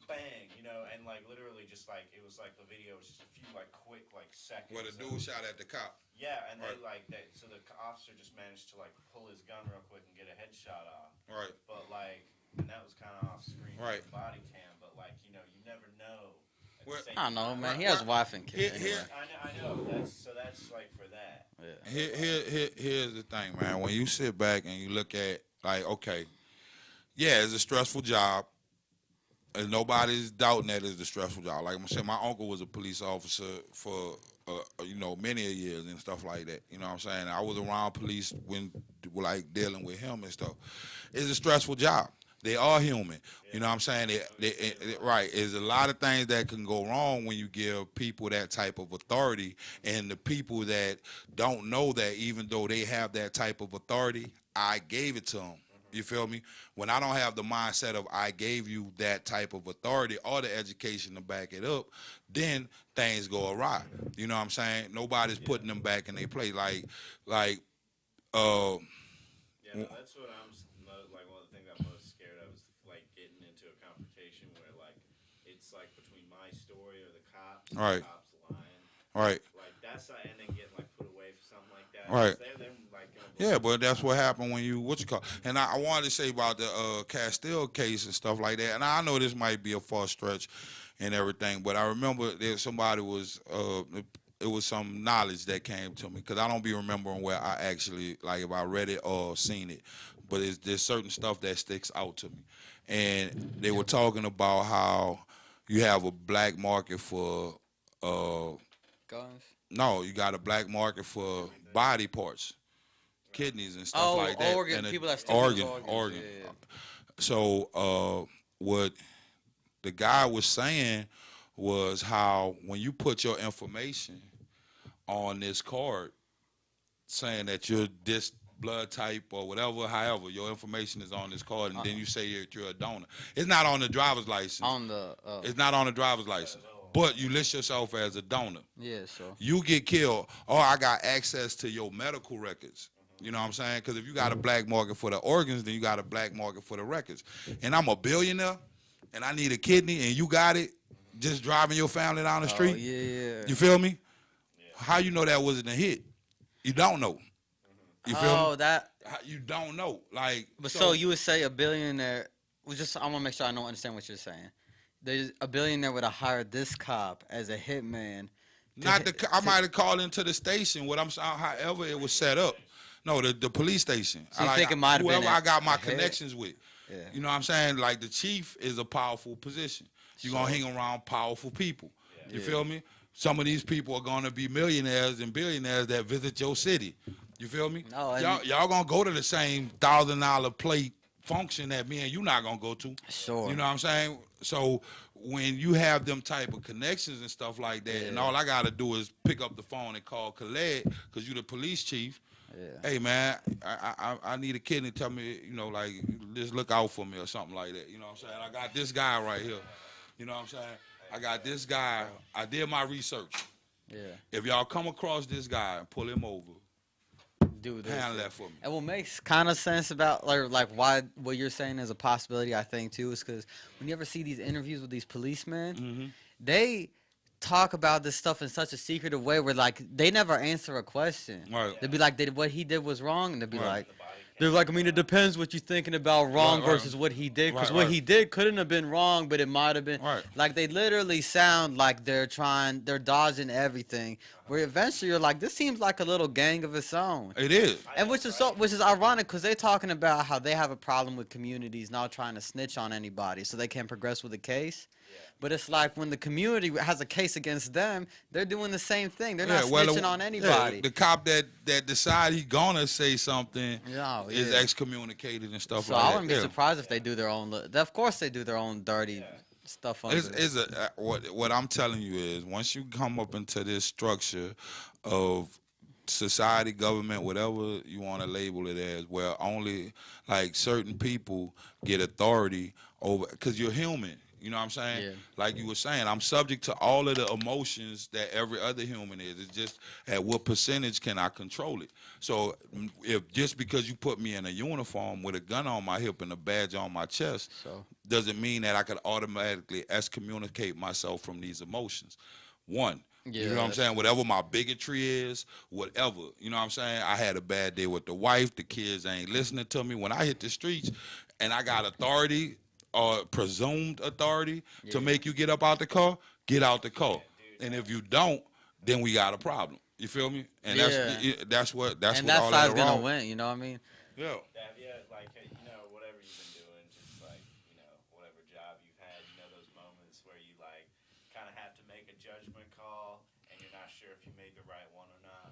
bang, and like literally just like it was like the video was just a few like quick like seconds. where the dude shot at the cop. Yeah, and Right. they like that. So the officer just managed to like pull his gun real quick and get a headshot off. Right. But like, and that was kind of off screen, Right. with the body cam. But like, you never know. At the Well, same I don't know, time. man. He has a wife and kids. Here- Anyway. I know. That's like for that. Yeah. Here's the thing, man. When you sit back and you look at like, okay, yeah, it's a stressful job. And nobody's doubting that it's a stressful job. Like I said, my uncle was a police officer for many years and stuff like that. You know what I'm saying? I was around police when like dealing with him and stuff. It's a stressful job. They are human. You know what I'm saying? Right. There's a lot of things that can go wrong when you give people that type of authority, and the people that don't know that, even though they have that type of authority, I gave it to them. You feel me? When I don't have the mindset of I gave you that type of authority or the education to back it up, then things go awry. You know what I'm saying? Nobody's putting them back in their place. Uh, Yeah, no, that's what like one of the things I'm most scared of is like getting into a confrontation where like it's like between my story or the cops, and Right. the cops lying. right. Like that's and then getting like put away for something like that. Right. They're like gonna Yeah, but that's what happened when you what you call. And I wanted to say about the Castile case and stuff like that. And I know this might be a far stretch and everything, but I remember there somebody was it was some knowledge that came to me because I don't be remembering where I actually like if I read it or seen it, but there's certain stuff that sticks out to me. And they were talking about how you have a black market for Guns. no, you got a black market for body parts, kidneys and stuff Oh, like that. organ. And People that steal organ. organs. Yeah. So what the guy was saying was how when you put your information on this card saying that you're this blood type or whatever, however, your information is on this card, and then you say you're a donor. It's not on the driver's license. On the. It's not on the driver's license. But you list yourself as a donor. Yeah. So. You get killed, or I got access to your medical records. You know what I'm saying? Because if you got a black market for the organs, then you got a black market for the records. And I'm a billionaire, and I need a kidney, and you got it, just driving your family down the street. Oh yeah. You feel me? How you know that wasn't a hit? You don't know. You feel Oh, me? that. You don't know. Like, But so you would say a billionaire? Well, just I want to make sure I don't understand what you're saying. There's a billionaire would have hired this cop as a hitman. not the. I might have called into the station. What I'm saying, however it was set up. No, the police station. So you think it might have been whoever I got my a hit? connections with. Yeah. You know what I'm saying? Like the chief is a powerful position. You're gonna hang around powerful people. You Yeah. feel me? Some of these people are gonna be millionaires and billionaires that visit your city. You feel me? No, and- y'all gonna go to the same $1,000 plate function that me and you not gonna go to. Sure. You know what I'm saying? So when you have them type of connections and stuff like that, and Yeah. all I gotta do is pick up the phone and call Khaled, because you the police chief. Yeah. Hey man, I need a kidney. Tell me, you know, like just look out for me or something like that. You know what I'm saying? I got this guy right here. You know what I'm saying? I got this guy. I did my research. Yeah. If y'all come across this guy and pull him over, Do this. handle that for me. And what makes kind of sense about like why what you're saying is a possibility, I think too, is because when you ever see these interviews with these policemen, Mm-hmm. they talk about this stuff in such a secretive way where like they never answer a question. Right. They'd be like, what he did was wrong, and they'd be Right. like, they're like, I mean, it depends what you're thinking about wrong Right, right. versus what he did, because Right, what right. he did couldn't have been wrong, but it might have been. Right. Like they literally sound like they're dodging everything. Where eventually you're like, this seems like a little gang of its own. It is. And which is ironic because they're talking about how they have a problem with communities not trying to snitch on anybody so they can progress with the case. But it's like when the community has a case against them, they're doing the same thing. They're not snitching on anybody. The cop that decide he gonna say something No, is yeah. excommunicated and stuff So like I that. wouldn't be Yeah. surprised if they do their own. Of course, they do their own dirty stuff. Under What I'm telling you is once you come up into this structure of society, government, whatever you want to label it as, where only like certain people get authority over, because you're human. You know what I'm saying? Yeah. Like you were saying, I'm subject to all of the emotions that every other human is. It's just at what percentage can I control it? So if just because you put me in a uniform with a gun on my hip and a badge on my chest, So doesn't mean that I could automatically excommunicate myself from these emotions. One, you know what I'm saying? Whatever my bigotry is, whatever. You know what I'm saying? I had a bad day with the wife. The kids ain't listening to me. When I hit the streets and I got authority or presumed authority to make you get up out the car, get out the car. And if you don't, then we got a problem. You feel me? And that's what and what that all side's that gonna wrong. win. You know what I mean? Yeah. Yeah, like whatever you've been doing, just like whatever job you've had, those moments where you like kind of have to make a judgment call and you're not sure if you made the right one or not.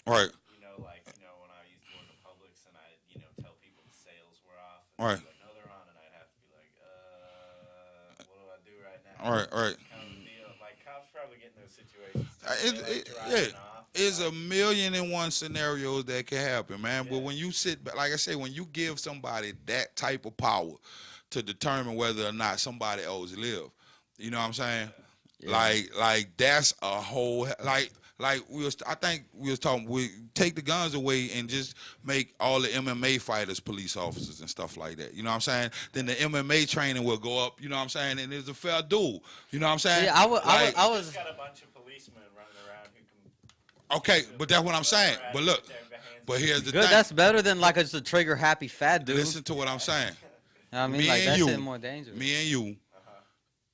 Right. When I used to work at Publix and I tell people the sales were off, and Right. they'd be like, no, they're on, and I'd have to be like, what do I do right now? All right. All right. Kind of deal. Like cops probably get in those situations. Too. Yeah, it's a million and one scenarios that can happen, man. But when you sit back, like I say, when you give somebody that type of power to determine whether or not somebody else live, you know what I'm saying? Like that's a whole like I think we was talking. We take the guns away and just make all the MMA fighters police officers and stuff like that. You know what I'm saying? Then the MMA training will go up. You know what I'm saying? And it's a fair duel. You know what I'm saying? Yeah, I was. Just got a bunch of policemen running around who can Okay, but that's what I'm saying. But look, but here's the Good. thing. That's better than like just a trigger happy fat dude. Listen to what I'm saying. I mean, me like and that's you, it more dangerous. Me and you,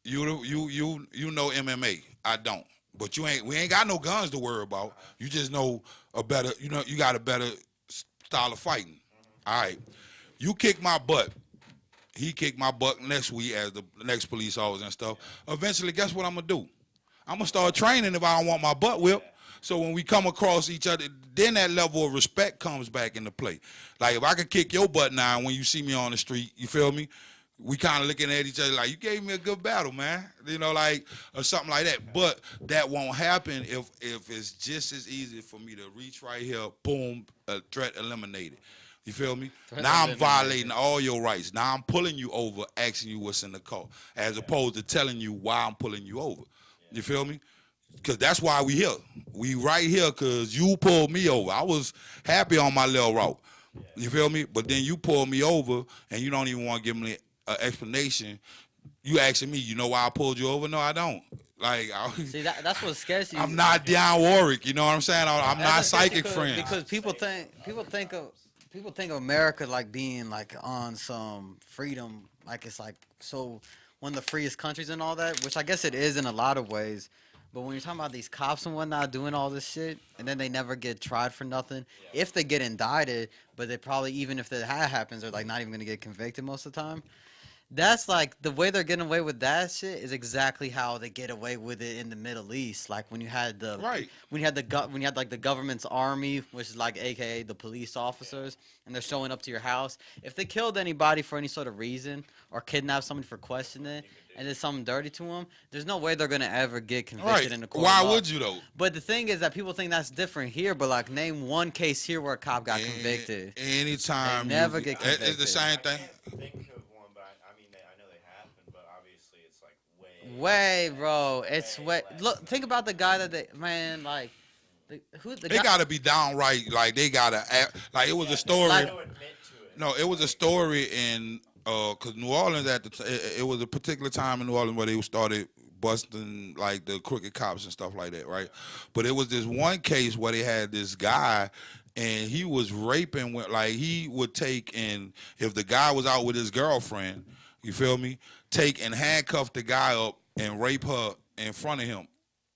you know MMA. I don't. But we ain't got no guns to worry about. You just know a better, you got a better style of fighting. All right. You kick my butt. He kicked my butt next week as the next police officer and stuff. Eventually, guess what I'm going to do? I'm going to start training if I don't want my butt whipped. So when we come across each other, then that level of respect comes back into play. Like if I could kick your butt now when you see me on the street, you feel me? We kind of looking at each other like, you gave me a good battle, man. Like, or something like that. But that won't happen if it's just as easy for me to reach right here, boom, threat eliminated. You feel me? Now I'm violating all your rights. Now I'm pulling you over, asking you what's in the car, as opposed to telling you why I'm pulling you over. You feel me? Because that's why we here. We right here because you pulled me over. I was happy on my little route. You feel me? But then you pulled me over, and you don't even want to give me explanation. You asking me, you know why I pulled you over? No, I don't. Like, see, that's what scares you. I'm not Dionne Warwick. You know what I'm saying? I'm not psychic friends. Because people think of America like being like on some freedom, like it's like so one of the freest countries and all that, which I guess it is in a lot of ways. But when you're talking about these cops and whatnot doing all this shit, and then they never get tried for nothing, if they get indicted, but they probably, even if that happens, they're like not even gonna get convicted most of the time. That's like the way they're getting away with that shit is exactly how they get away with it in the Middle East. Like when you had the like the government's army, which is like AKA the police officers, and they're showing up to your house. If they killed anybody for any sort of reason or kidnapped somebody for questioning and did something dirty to them, there's no way they're gonna ever get convicted in the court. Why would you though? But the thing is that people think that's different here. But like, name one case here where a cop got convicted. Anytime they never get convicted. It's the same thing. Way, bro. It's way. Look, think about the guy that they, man, like, they gotta be downright, like they gotta act, like it was a story. No, it was a story in, cause New Orleans it was a particular time in New Orleans where they started busting like the crooked cops and stuff like that, right? But it was this one case where they had this guy. And he was raping like he would take and if the guy was out with his girlfriend, you feel me? Take and handcuff the guy up and rape her in front of him.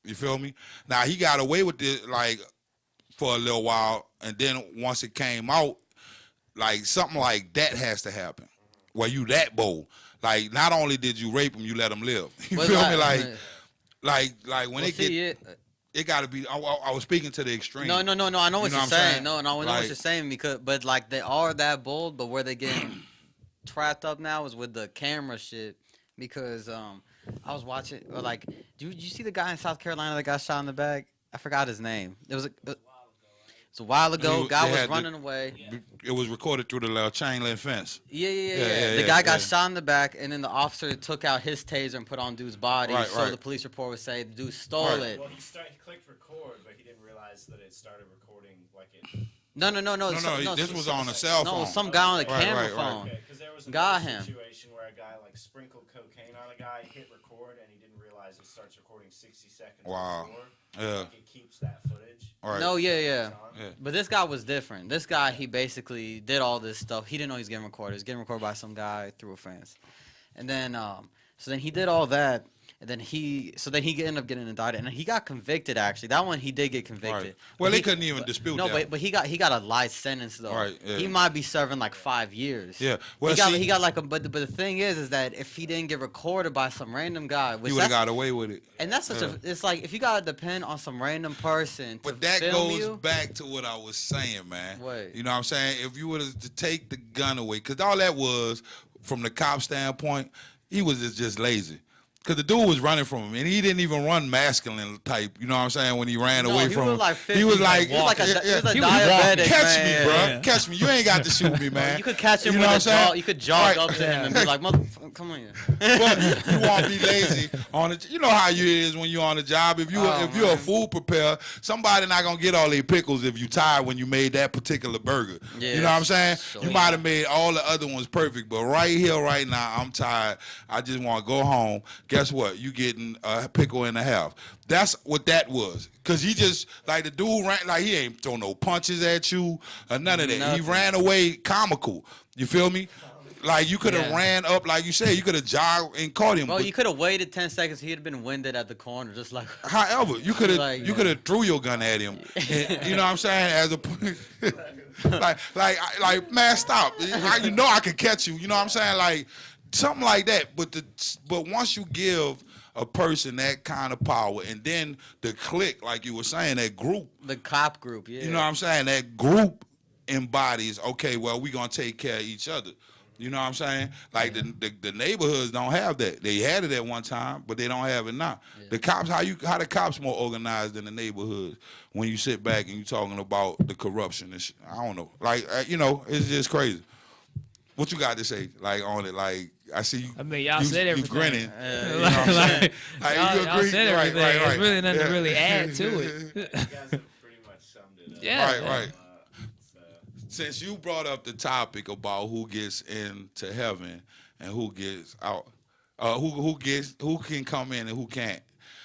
You feel me? Now he got away with it like for a little while, and then once it came out, like something like that has to happen. Where you that bold. Like not only did you rape him, you let him live. You feel me? Like when it got to be. I was speaking to the extreme. No. I know what you're saying. No, I know what you're saying but like they are that bold. But where they getting trapped up now is with the camera shit. Because I was watching, or like, did you see the guy in South Carolina that got shot in the back? I forgot his name. It was a while ago. Guy was running away. It was recorded through the chain link fence. Yeah. The guy got shot in the back, and then the officer took out his taser and put on dude's body. The police report would say the dude stole it. Well, he clicked record, but he didn't realize that it started recording like it. No. This was on a cell phone. No, some guy on a camera phone. Because there was a situation where a guy like sprinkled cocaine on a guy, hit record, and he didn't realize it starts recording 60 seconds. Wow. Before. Yeah. Like it keeps that footage. Right. No, yeah. But this guy was different. This guy, he basically did all this stuff. He didn't know he was getting recorded. He was getting recorded by some guy through a fence. And then, so then he did all that. And then he ended up getting indicted, and he got convicted. Actually, that one he did get convicted. Right. Well, they couldn't even dispute that. No, but he got a life sentence though. Right. Yeah. He might be serving like 5 years. Yeah. Well, he got like a. But the thing is that if he didn't get recorded by some random guy, he would have got away with it. And that's such a. It's like if you gotta depend on some random person to But that film goes you, back to what I was saying, man. What? You know what I'm saying? If you were to take the gun away, because all that was, from the cop standpoint, he was just lazy. Because the dude was running from him, and he didn't even run masculine type. You know what I'm saying? When he ran away from him, he was like he was diabetic. Catch me, bro. Catch me. You ain't got to shoot me, man. You could catch him with a jog. You could jog up to him and be like, "Motherfucker, come on here." But you won't be lazy on it. You know how you is when you're on the job. If you're a food preparer, somebody not gonna get all their pickles if you tired when you made that particular burger. Yeah, you know what I'm saying? So, you might have made all the other ones perfect, but right here, right now, I'm tired. I just want to go home, guess what? You getting a pickle and a half. That's what that was. Cause he just like the dude ran like he ain't throw no punches at you or none of that. Nothing. He ran away comical. You feel me? Like you could have ran up, like you said, you could have jogged and caught him. Well, but you could have waited 10 seconds. He'd have been winded at the corner, just like. however, you could have Like, you could have threw your gun at him. And, you know what I'm saying? As a like man, stop. You know I can catch you. You know what I'm saying? Like something like that. But once you give a person that kind of power, and then the clique, like you were saying, that group. The cop group, yeah. You know what I'm saying? That group embodies, okay, well, we're going to take care of each other. You know what I'm saying? Like the neighborhoods don't have that. They had it at one time, but they don't have it now. Yeah. The cops, how the cops more organized than the neighborhoods when you sit back and you talking about the corruption and shit. I don't know. Like, you know, it's just crazy. What you got to say, like, on it? Like, I see you. I mean, y'all said everything. You grinning. You know what I'm saying? Like, y'all said everything. Right. There's really nothing to really add to it. You guys have pretty much summed it up. Yeah. Right. Since you brought up the topic about who gets into heaven and who gets out, who can come in and who can't.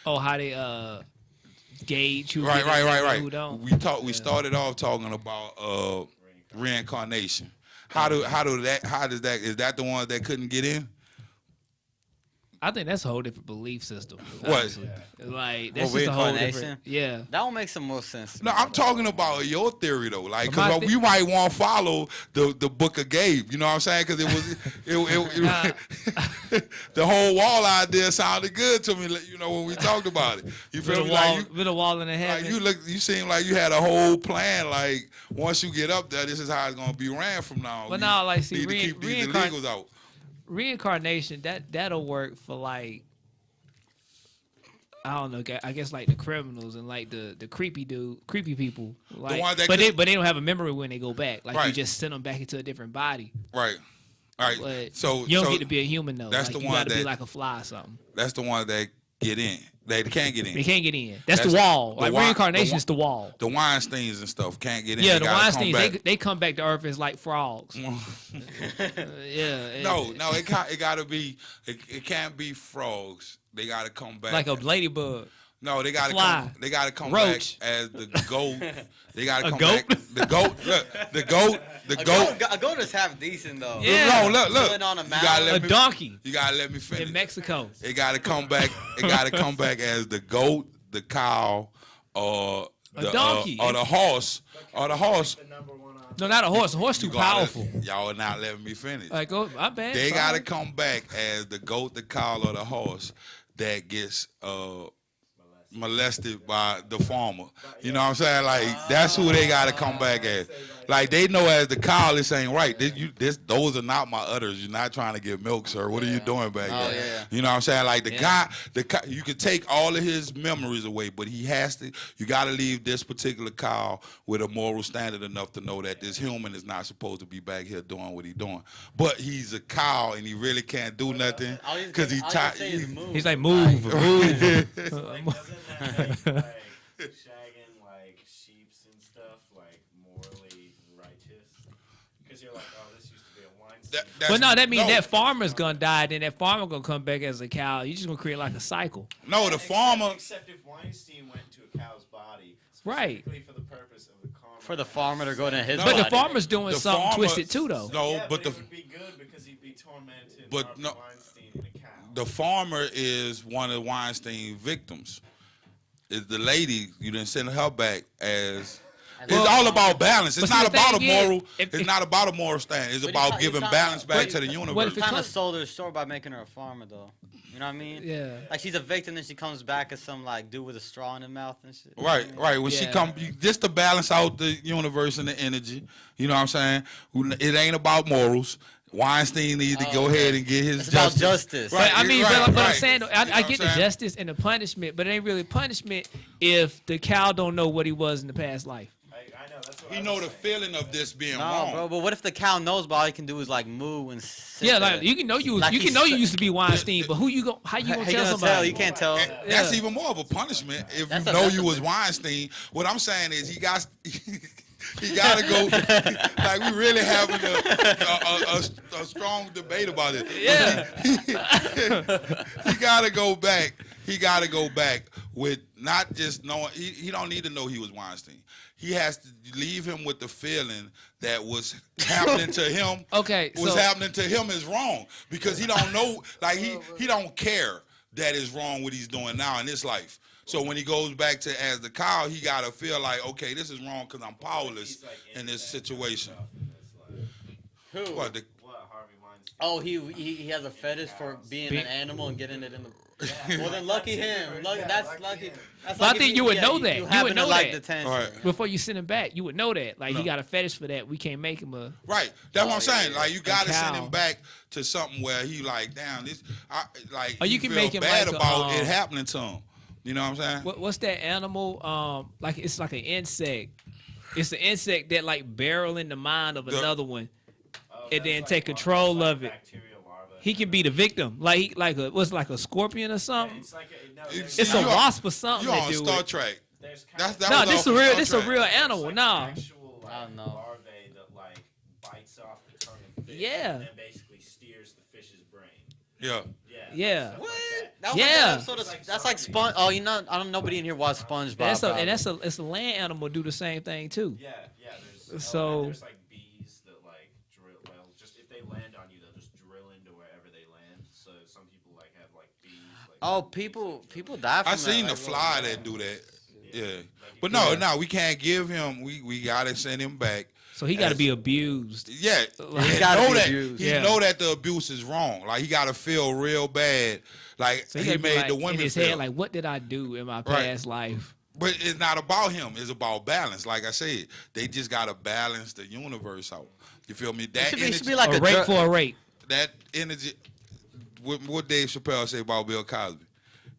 Oh, how they gauge who right. who don't. We started off talking about reincarnation. How does that is that the one that couldn't get in? I think that's a whole different belief system. What? Honestly. Like that's Well, just a whole reincarnation? different. Yeah. That one makes some more sense. No, I'm talking about your theory though, like My because we might want to follow the book of Gabe. You know what I'm saying? Because the whole wall idea sounded good to me. You know when we talked about it. You feel me? With a wall in the Like heaven. you seem like you had a whole plan. Like once you get up there, this is how it's gonna be ran from now on. But now, like, see, need to keep these illegals out. Reincarnation that'll work for like I don't know. I guess like the criminals and like the creepy people. Like, but they don't have a memory when they go back. Like you just send them back into a different body. Right. But so you don't get to be a human though. That's like, the you one gotta that be like a fly or something. That's the one that get in. They can't get in. They can't get in. That's the wall. Like reincarnation is the wall. The Weinsteins and stuff can't get in. Yeah, the Weinsteins they come back to Earth as like frogs. No, it gotta be. It can't be frogs. They gotta come back like a ladybug. No, they gotta fly. come. They gotta come Roach. back as the goat. They gotta come goat? back. The goat. Look, the goat. A goat is half decent though. Yeah. No, look. Chilling on a A donkey You gotta let me finish. in Mexico. It gotta come back. It gotta come back as the goat, the cow, or the donkey. or the horse, or the horse. No, not a horse. A horse too powerful. Y'all are not letting me finish. Like, oh, my bad. They sorry. gotta come back as the goat, the cow, or the horse that gets molested by the farmer. You know what I'm saying? Like that's who they gotta come back as. Like they know as the cow, this ain't right. Those are not my udders. You're not trying to get milk, sir. What are you doing back there? Yeah. You know what I'm saying? Like the guy, you can take all of his memories away, but he has to. You gotta leave this particular cow with a moral standard enough to know that this human is not supposed to be back here doing what he's doing. But he's a cow and he really can't do nothing because he's tired. He's like, move. Shagging like sheeps and stuff like morally righteous because you're like, oh, this used to be a Weinstein. But no, that means that farmer's gonna die. Then that farmer gonna come back as a cow. You're just gonna create like a cycle. No, the farmer. Except if Weinstein went to a cow's body, right? For the purpose of the karma. For the farmer to go to his But body. the farmer's doing something twisted too, though. No, Yeah, but it would be good because he'd be tormented. But no, Weinstein and a cow. the farmer is one of Weinstein victims. Is the lady you didn't send her back as? It's all about balance. It's not about a moral. It's not about a moral stand. It's about giving balance back to the universe. He kind of sold her short by making her a farmer, though. You know what I mean? Yeah. Like she's a victim, and she comes back as some like dude with a straw in her mouth and shit. Right. When she come, just to balance out the universe and the energy. You know what I'm saying? It ain't about morals. Weinstein needs to go ahead and get his it's justice. about justice. Right, I mean, but I'm saying, I get the saying? justice and the punishment, but it ain't really punishment if the cow don't know what he was in the past life. I know that's what He know the feeling of this being No, wrong. bro. But what if the cow knows, but all he can do is like moo and sit Yeah, there? like you can know you Like you can he's know you so- used to be Weinstein, but how you gonna How tell you gonna somebody? tell? You can't tell. That's even more of a punishment if That's you a- know that's you a- was Weinstein. What I'm saying is he got He gotta go. Like we really having a strong debate about it. Yeah. He gotta go back. He gotta go back with not just knowing. He don't need to know he was Weinstein. He has to leave him with the feeling that was happening to him. Okay, was happening to him is wrong because he don't know. Like he don't care that is wrong what he's doing now in his life. So when he goes back to as the cow, he gotta feel like, okay, this is wrong because I'm powerless in this situation. Who? What? Harvey Weinstein. Oh, he has a fetish for being an animal and getting it in the. Well, then lucky him. That's lucky. That's But I like think if you would know that. You happen would to know like that. the tension. All right. Before you send him back, you would know that. Like, he got a fetish for that. We can't make him a... Right. That's what I'm saying. Like you gotta cow. send him back to something where he like, damn, this. Like Or you he can feel make him bad like about it happening to him. You know what I'm saying? What's that animal? Like, it's like an insect. It's an insect that, like, barrel in the mind of another one. And then take control of it. He can be the victim, like a scorpion or something. It's a wasp or something. You that on do Star it. Trek? No, this is a real animal. No. Actual, like, I don't know. larvae that like bites off the tongue of fish Yeah. and then basically steers the fish's brain. Yeah. Yeah. Stuff like that. That was Yeah. like that episode of, that's like Sponge. Oh, you know, I don't. Nobody in here watched SpongeBob. It's a land animal do the same thing too. Yeah. There's So- and there's like bees that like drill. Well, just if they land on you, they'll just drill into wherever they land. So some people like have like bees. Like, Oh, people die from I that. seen the like, fly that do that. Yeah. But no, we can't give him. We gotta send him back. So he got to be abused. Yeah, Like- he gotta know be that. abused. He Yeah. know that the abuse is wrong. Like he gotta feel real bad. Like So he gotta be made like, the women in his feel. head, like, what did I do in my past life? But it's not about him. It's about balance. Like I said, they just gotta balance the universe out. You feel me? That It energy, should be like A a rape drug- for a rape. that energy. What Dave Chappelle say about Bill Cosby?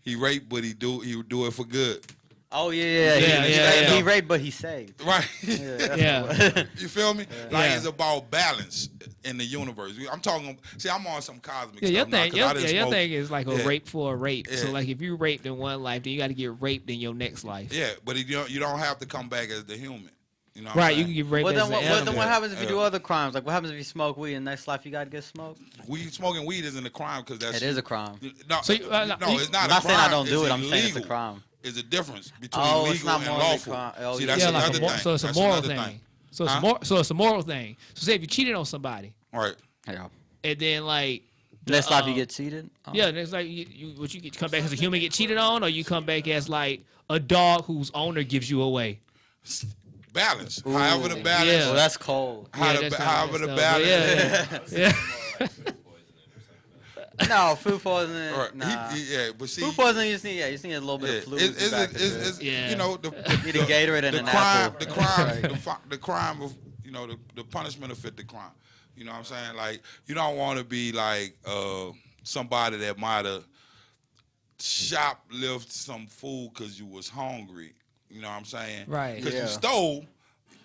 He raped, but he do it for good. Oh yeah. Yeah. He raped, but he saved. Right. Yeah. You feel me? Like Yeah. it's about balance in the universe. I'm talking. See, I'm on some cosmic Yeah, your stuff now, thing, 'cause I didn't your smoke. thing is like a Yeah. rape for a rape. So Yeah. like if you raped in one life, then you got to get raped in your next life. Yeah, but you don't have to come back as the human. You know what Right, I'm you saying? can get raped Well, as then an what, animal. then what happens if you Yeah. do other crimes? Like what happens if you smoke weed in next life? You gotta get smoked. Smoking weed isn't a crime because that's It is a crime. No, So no, it's not. I'm not a saying I crime, don't do it's it. I'm saying it's a illegal. crime. There's a difference between Oh, it's legal not and morally lawful. crime. Oh, See, yeah. that's Yeah, like another thing. so it's a That's moral another thing. So it's Huh? so it's a moral thing. So say if you cheated on somebody, Right. Yeah. and then like Next life you get cheated. Oh. yeah, it's like you come back as a human get cheated on, or you come back as like a dog whose owner gives you away. Balance. Ooh. However the balance. Yeah. Oh, that's cold. However the Yeah, balance. yeah. No, food poisoning. Right. Nah. Yeah, but see, Food poisoning, you just need a little bit yeah, of fluid. it's Yeah. you know Need a Gatorade and the an crime, apple. the crime of the punishment will fit the crime. You know what I'm saying? Like you don't want to be like somebody that might have shoplifted some food because you was hungry. You know what I'm saying? Right. Because Yeah. you stole,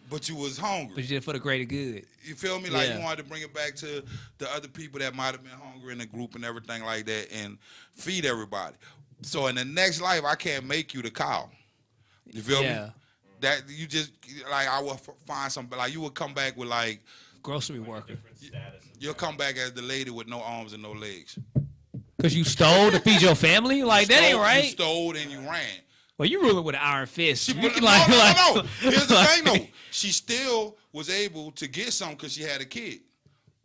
but you was But hungry. you did it for the greater good. You feel me? Like Yeah. you wanted to bring it back to the other people that might have been hungry in the group and everything like that, and feed everybody. So in the next life, I can't make you the cow. You feel Yeah. me? That you just like I will find something like you would come back with like Grocery worker. you'll come back as the lady with no arms and no legs. Because you stole to feed your family? Like, that ain't You right. stole and you ran. Well, you ruling with an iron fist. She, You no, can no. Here's the thing though. She still was able to get some because she had a kid.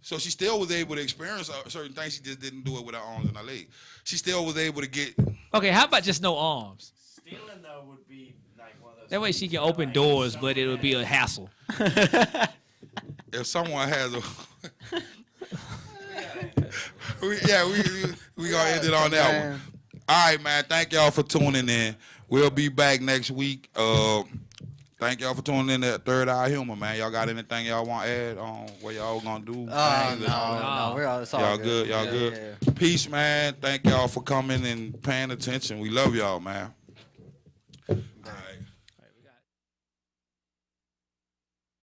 So she still was able to experience certain things. She just didn't do it with her arms and her legs. She still was able to get. Okay, how about just no arms? Stealing though would be like one of those. That way she things can where, open like, doors, someone but it would be a has- hassle. If someone has a. we gonna end it on that one. All right, man. Thank y'all for tuning in. We'll be back next week. Thank y'all for tuning in to Third Eye Humor, man. Y'all got anything y'all want to add on what y'all gonna do? No, we're all, it's all Y'all good? Y'all Yeah, good? yeah. Peace, man. Thank y'all for coming and paying attention. We love y'all, man.